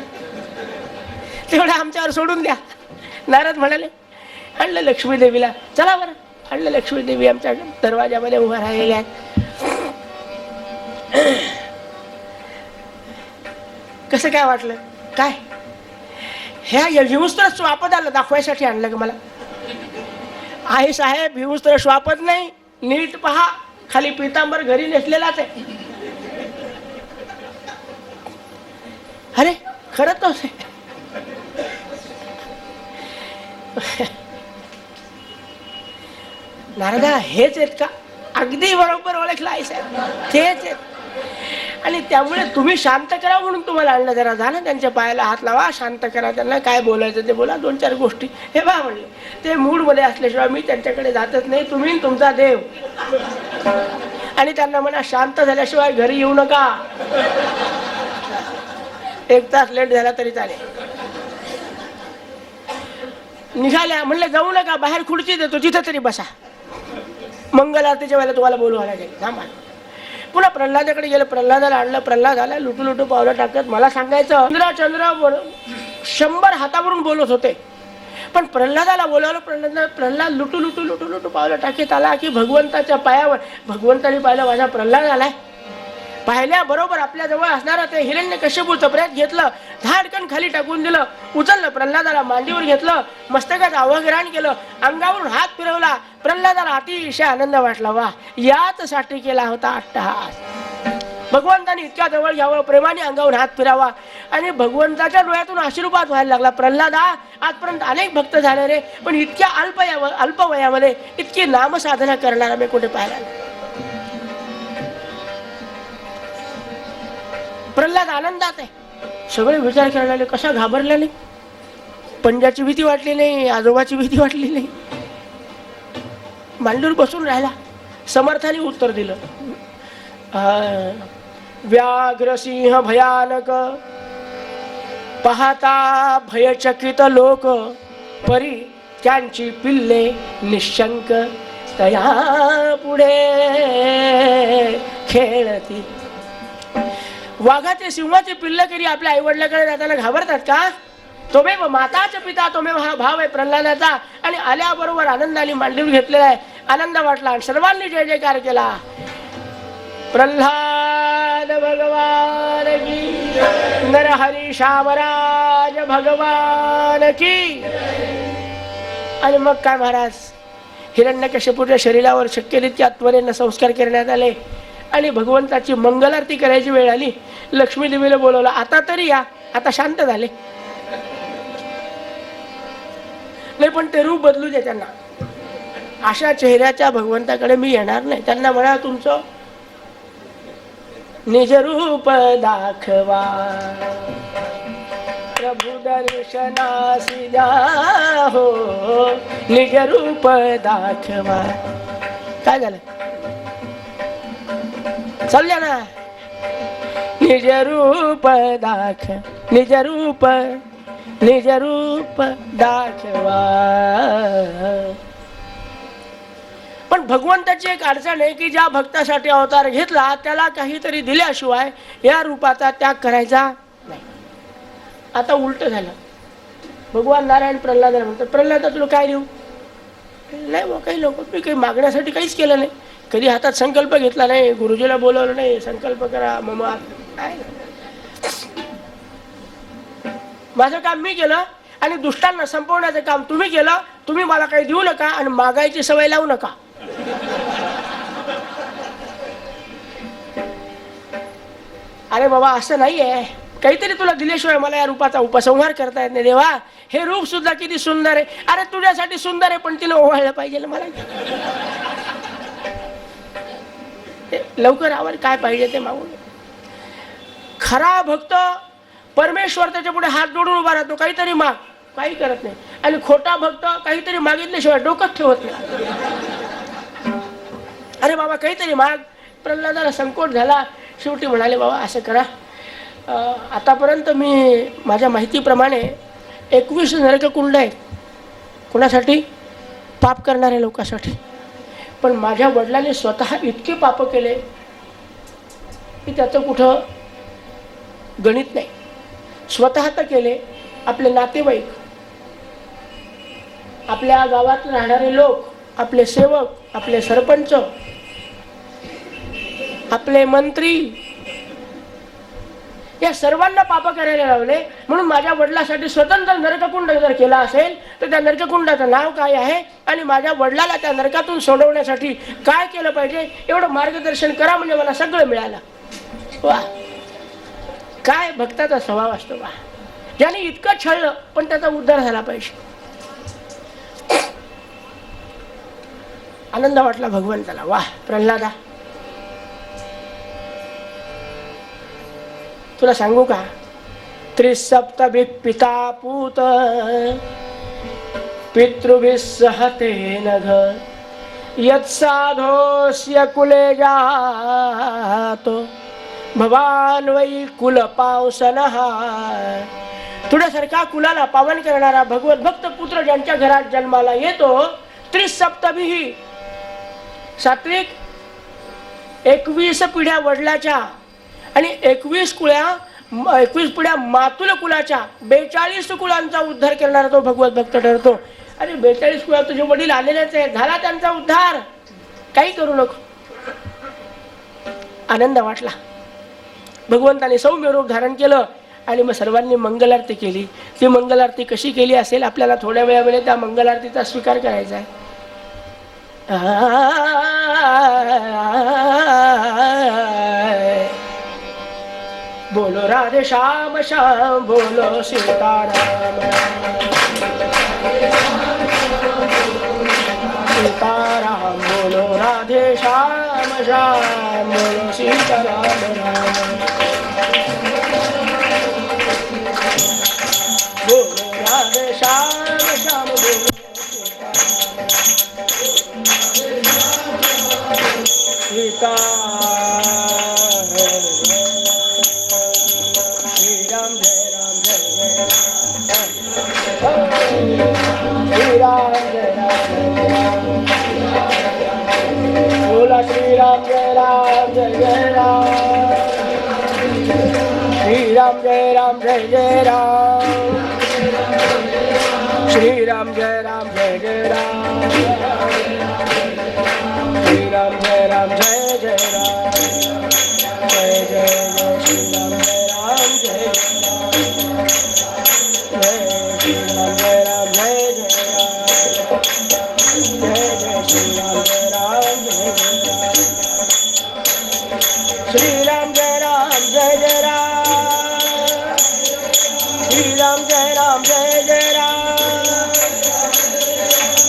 तेवढं आमच्यावर सोडून द्या. नारद म्हणाले. आणलं लक्ष्मी देवीला. चला बरं. आणलं लक्ष्मी देवी आमच्या दरवाजामध्ये उभा राहिलेल्या आहेत. कसं काय वाटलं? काय ह्या हिंस्त्र श्वापदाला दाखवायसाठी आणलं का मला? आई साहेब, हिंस्त्र श्वापद नाही, नीट पहा. खाली पितांबर घरी नेसलेलाच आहे. अरे खरंच तोच आहे. नारदा हेच आहेत का? अगदी बरोबर ओळखला आहे साहेब, तेच आहेत. आणि त्यामुळे तुम्ही शांत करा म्हणून तुम्हाला आणलं. जरा जा ना त्यांच्या पायाला हात लावा, शांत करा त्यांना. काय बोलायचं ते बोला. 2-4 गोष्टी हे बा म्हणले. ते मूडमध्ये असल्याशिवाय मी त्यांच्याकडे जातच नाही. तुम्ही तुमचा देव. आणि त्यांना म्हणा शांत झाल्याशिवाय घरी येऊ नका. 1 तास लेट झाला तरी चालेल. निघाल्या. म्हणले जाऊ नका, बाहेर खुर्ची देतो तिथं तरी बसा. मंगल आरतीच्या वेळेला तुम्हाला बोलवायला लागेल. थांबा. पुन्हा प्रल्हादाकडे गेलं. प्रल्हादाला आणलं. प्रल्हाद आला लुटू लुटू पावलं टाकत. मला सांगायचं चंद्र 100 हातावरून बोलत होते, पण प्रल्हादाला बोलावलं. प्रल्हाद लुटू लुटू लुटू लुटू पावलं टाकीत आला की भगवंताच्या पायावर. भगवंताने पाहिलं माझा प्रल्हाद आलाय. पाहिल्याबरोबर आपल्या जवळ असणारं ते हिरण्यकश्यपूचं प्रेत घेतलं, धाडकन खाली टाकून दिलं, उचललं, प्रल्हादाला मांडीवर घेतलं, मस्तकाचं अवघराण केलं, अंगावरून हात फिरवला. प्रल्हादाला अतिशय आनंद वाटला. वा, याच साठी केला होता अट्टहास. भगवंताने इतक्या जवळ घ्यावं, प्रेमाने अंगावर हात फिरावा आणि भगवंताच्या डोळ्यातून आशीर्वाद व्हायला लागला. प्रल्हादा, आजपर्यंत अनेक भक्त झाले रे, पण इतक्या अल्प वयामध्ये इतकी नामसाधना करणारा मी कुठे पाहिला नाही. प्रल्हाद आनंदात आहे. सगळे विचार करायला लागले, कशा घाबरला नाही, पंजाची भीती वाटली नाही, आजोबाची भीती वाटली नाही, मांडीवर बसून राहिला. समर्थाने उत्तर दिलं, व्याघ्र सिंह भयानक पाहता भयचकित लोक, परी त्यांची पिल्ले निशंक तया पुढे खेळती. वाघाचे सिंहाचे पिल्ल कधी आपल्या आईवडिलाकडे जाताना घाबरतात का? तोमेव माताचा पिता, तोमेव हा भाव आहे प्रल्हादाचा. आणि आल्याबरोबर आनंदाने मांडीवर घेतलेला आहे. आनंद वाटला आणि सर्वांनी जय जयकार केला. प्रल्हाद भगवान की, नरहरी शामराज भगवान की. आणि मग काय महाराज, हिरण्यकश्यपूच्या शरीरावर शक्य तितक्या त्वरेने संस्कार करण्यात आले आणि भगवंताची मंगलारती करायची वेळ आली. लक्ष्मी देवीला बोलवलं, आता तरी या, आता शांत झाले. नाही पण ते रूप बदलू दे त्यांना. अशा चेहऱ्याच्या भगवंताकडे मी येणार नाही. त्यांना म्हणा, तुमचं निज रूप दाखवा, प्रभु दर्शनासी द्या हो, निज रूप दाखवा. काय झालं, चालल्या ना, निज रूप दाख, निज रूप, निज रूप दाखवा. पण भगवंताची एक अडचण आहे की ज्या भक्तासाठी अवतार घेतला त्याला काहीतरी दिल्याशिवाय या रूपाचा त्याग करायचा नाही. आता उलट झालं. भगवान नारायण प्रल्हादाला म्हणतात, प्रल्हादा तुला काय देऊ? नाही बा, काही लोक मी काही मागण्यासाठी काहीच केलं नाही, कधी हातात संकल्प घेतला नाही, गुरुजीला बोलवलं नाही, संकल्प करा मम. माझं काम मी केलं आणि दुष्टांना संपवण्याचं काम तुम्ही केलं. तुम्ही मला काही देऊ नका आणि मागायची सवय लावू नका. अरे बाबा, असं नाहीये, काहीतरी तुला दिल्याशिवाय मला या रूपाचा उपसंहार करता येत नाही. देवा, हे रूप सुद्धा किती सुंदर आहे. अरे तुझ्यासाठी सुंदर आहे, पण तिला ओवाळलं पाहिजे मला. लवकर आवर, काय पाहिजे ते मागून. खरा भक्त परमेश्वर त्याच्या पुढे हात जोडून उभा राहतो, काहीतरी माग, काही करत नाही. आणि खोटा भक्त काहीतरी मागितल्याशिवाय डोकं ठेवत नाही. अरे बाबा काहीतरी माग. प्रल्हादाला संकोच झाला. शेवटी म्हणाले, बाबा असं करा, आतापर्यंत मी माझ्या माहितीप्रमाणे 21 नरककुंड आहेत. कोणासाठी? पाप करणाऱ्या लोकांसाठी. पण माझ्या वडिलांनी स्वतः इतके पाप केले की त्याचं कुठं गणित नाही. स्वतः तर केले, आपले नातेवाईक, आपल्या गावात राहणारे लोक, आपले सेवक, आपले सरपंच, आपले मंत्री, या सर्वांना पाप करायला लावले. म्हणून माझ्या वडिलांसाठी स्वतंत्र नरककुंड जर केला असेल तर त्या नरककुंडाचं नाव काय आहे आणि माझ्या वडिलाला त्या नरकातून सोडवण्यासाठी काय केलं पाहिजे एवढं मार्गदर्शन करा, म्हणजे मला सगळं मिळालं. वा, काय भक्ताचा स्वभाव असतो वा. ज्याने इतकं छळलं पण त्याचा उद्धार झाला पाहिजे. आनंद वाटला भगवंताला. वा प्रल्हादा, तुला सांगू का, त्रिसप्तभि पिता पूत पितृभिः सहते नघ, यत्साधोस्य कुले जातो भवान वै कुल पावसनः. तुझ्यासारखा कुलाला पावन करणारा भगवत भक्त पुत्र ज्यांच्या घरात जन्माला येतो, त्रिसप्तभिः, सात्विक 21 पिढ्या वडिलाच्या आणि 21 पिढ्या मातुल कुलाच्या 42 कुलांचा उद्धार करणारा तो भगवत भक्त ठरतो. अरे 42 कुळात तुझे वडील आलेलेच आहे, झाला त्यांचा उद्धार, काही करू नको. आनंद वाटला. भगवंताने सौम्य रूप धारण केलं आणि मग सर्वांनी मंगलारती केली. ती मंगलारती कशी केली असेल आपल्याला थोड्या वेळामध्ये त्या मंगलारतीचा स्वीकार करायचा आहे. बोलो राधे श्याम श्याम बोलो सीताराम सीताराम बोलो राधे श्याम श्याम बोलो सीताराम बोलो राधे श्याम श्याम बोलो सीता श्री राम जय राम बोला श्री राम जय राम जय जय राम श्री राम जय राम जय जय राम श्री राम जय राम जय जय राम श्री राम जय राम जय जय राम जय जय जय श्री राम जय राम जय जय राम जय राम जय जय श्री राम जय राम जय जय राम श्री राम जय राम जय जय राम श्री राम जय राम जय जय राम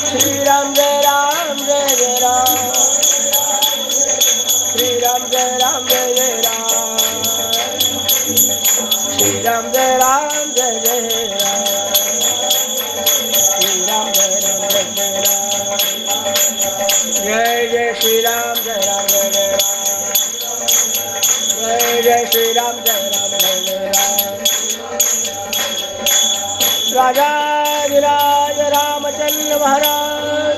श्री राम जय राम जय जय राम श्री राम जय राम जय जय राम श्री राम जय राम जय जय राम जय जय श्री राम जय राम जय जय राम जय जय श्री राम जय राम जय जय राम राजाधिराज रामचंद्र महाराज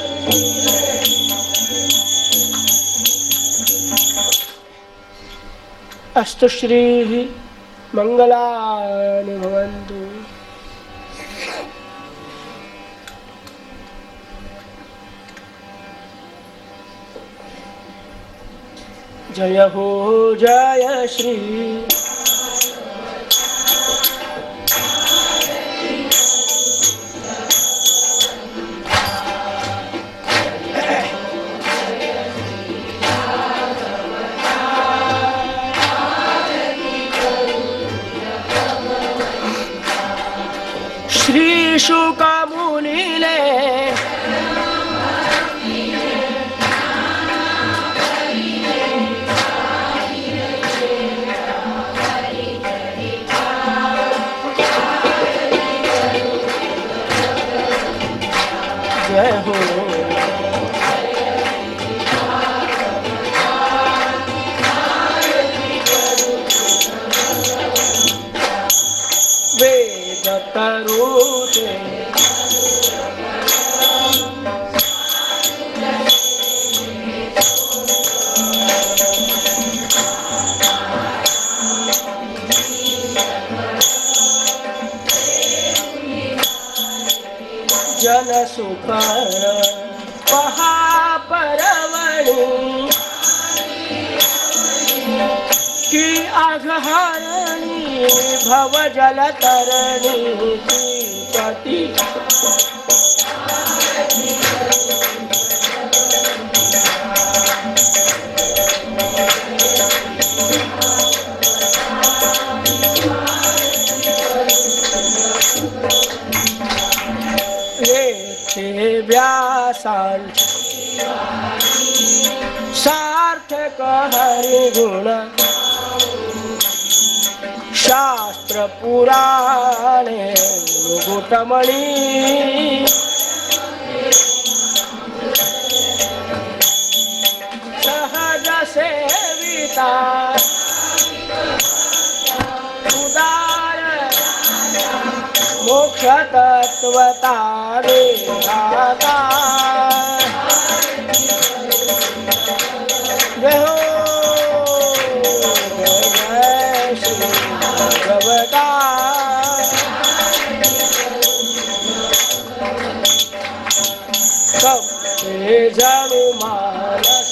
अस्तु श्री मंगलानि भवन्तु। जय हो जय श्री श्री शुक मुनिले जय हो वेद तरुते जन सुकर पहापरवणी की आघहरणी भव जल तरणी की पति व्यासां सार्थक हरिगुण शास्त्र पुराणे मुकुटमणि सहज सेविता उदार मोक्ष तत्वता देहाता जय हो जय श्री भगवता सबसे जनु मानस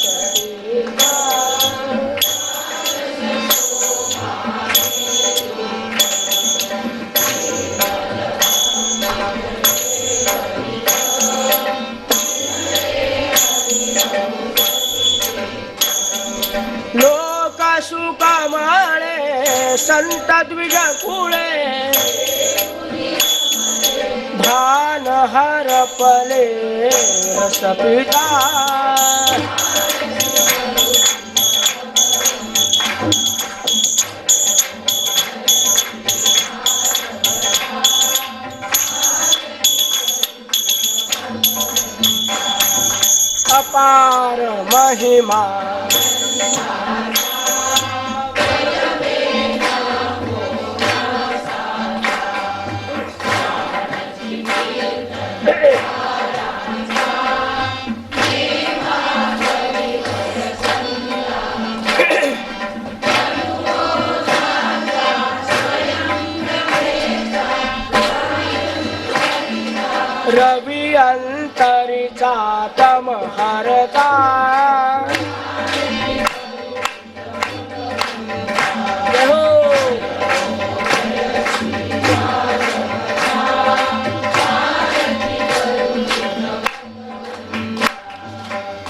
लोक सुख माणे संत द्विज कुळे भान हरपले रसपिता अपार महिमा रवि अंतरिचा तम हरता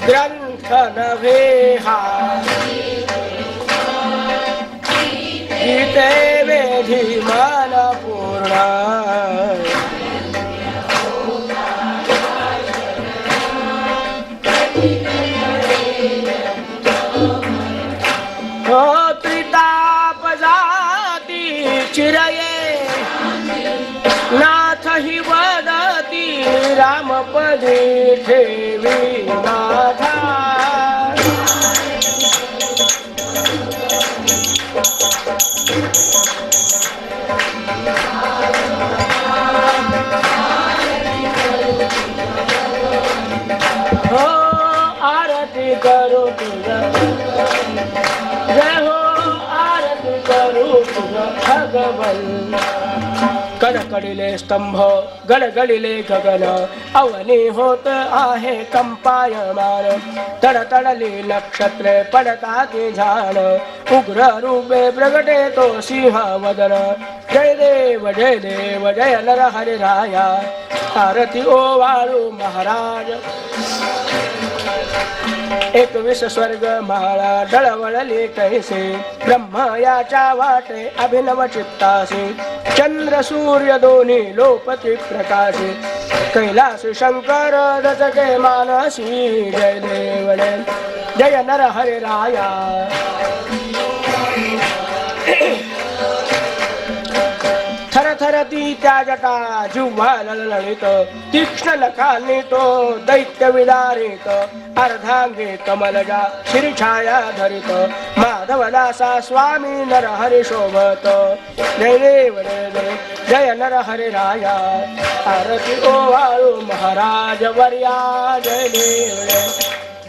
ग्रंथ नभे हा गीते वेधी मन पूर्ण त्रिताप जाती चिरये नाथ हि वदती रामपदे ठेवी नाथा हो आरती करो तुझा जय हो आरती करू तुझ भगवन कडकडीले स्तंभ गडगडिले गगन अवनी होत आहे कंपायमान तडतडली नक्षत्रे पडताती झाड उग्र रूपे प्रगटे तो सिंह वदन जय देव जय नर हरि राया आरती ओवाळू महाराज 21 स्वर्ग माळा डळवळली कैसे ब्रह्म याच्या वाटे अभिनव चित्तासी चंद्र सूर्य दोन्ही लोपती प्रकाशी कैलास शंकर दचके मानसी जय देव जय नर हरि राया थरथरती त्या जटा जिव्हा लललित तीक्ष्ण नखांनी तो दैत्य विदारित अर्धांगी कमलजा शिरछाया धरित माधवदासा स्वामी नर हरि शोभत जय देव जय नर हरि राया आरती ओवाळू महाराज वर्या जय देव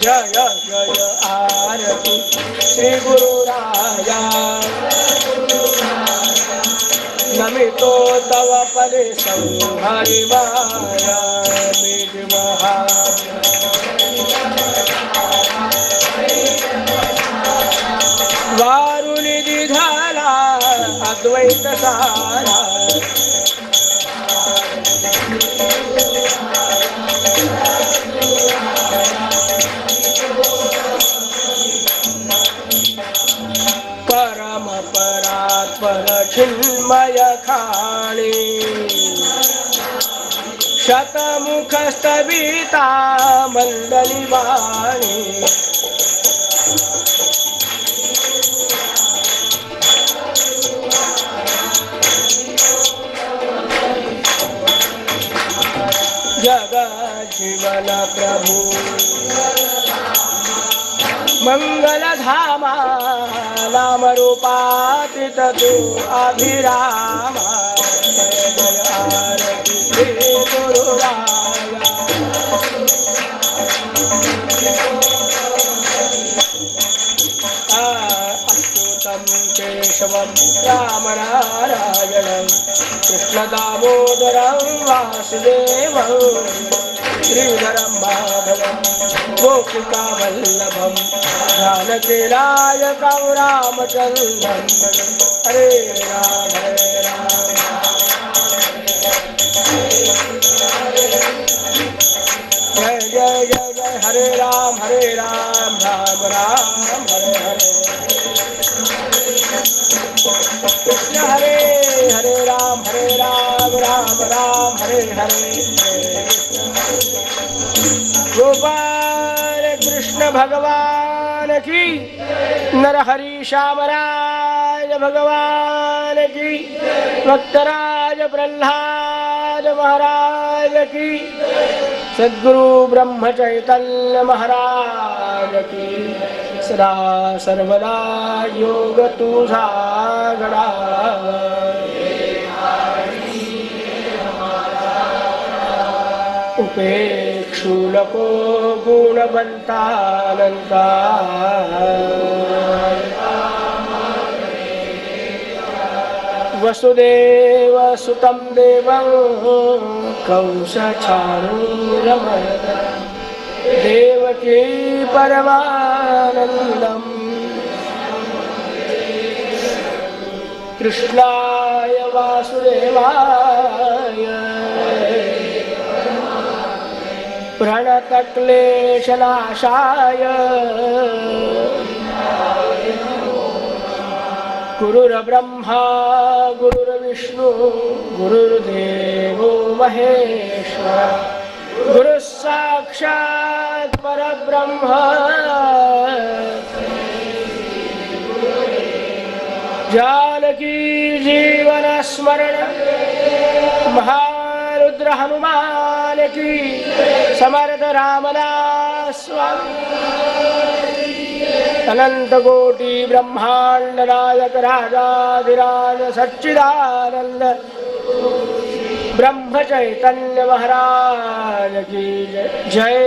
जय जय आरती श्री गुरु राया नमितो तव पदे संहरि माया बीज महा वारुनिधि झाला अद्वैत सारा परम परात्पर चिन्मय खाणी शतमुख स्तविता मंडली वाणी जग जीवन प्रभु मंगल धामा नाम रूपातीत तू अभिरामा जय आरती श्री गुरु राया अच्युतं केशवं राम नारायणं कृष्ण दामोदरं वासुदेवं श्रीधरं माधवं गोपिका वल्लभं जानकीनायकं रामचन्द्रं हरे राम जय जय जय जय हरे राम राम राम हरे हरे कृष्ण हरे हरे राम राम राम हरे हरे गोपाल कृष्ण भगवान की नरहरि श्यामराज भगवान की भक्तराज प्रह्लाद महाराज की सद्गुरु ब्रह्म चैतन्य महाराज की सदा सर्वदा योग तुझा गडा उपेक्षु नको गुणवंतानंता वसुदेव सुतं देवं कंसचाणूरमर्दनं देवकी परमानन्दम् कृष्णाय वासुदेवाय प्रणतक्लेशनाशाय गुरुर्ब्रह्मा गुरुर्विष्णु गुरुर्देवो महेश्वर गुरुः साक्षात् परब्रह्म जानकी जीवन स्मरण महारुद्र हनुमान की समर्थ रामदास स्वामी अनंत कोटि ब्रह्मांड नायक राजाधिराज सच्चिदानंद ब्रह्म चैतन्य महाराज की जय। जय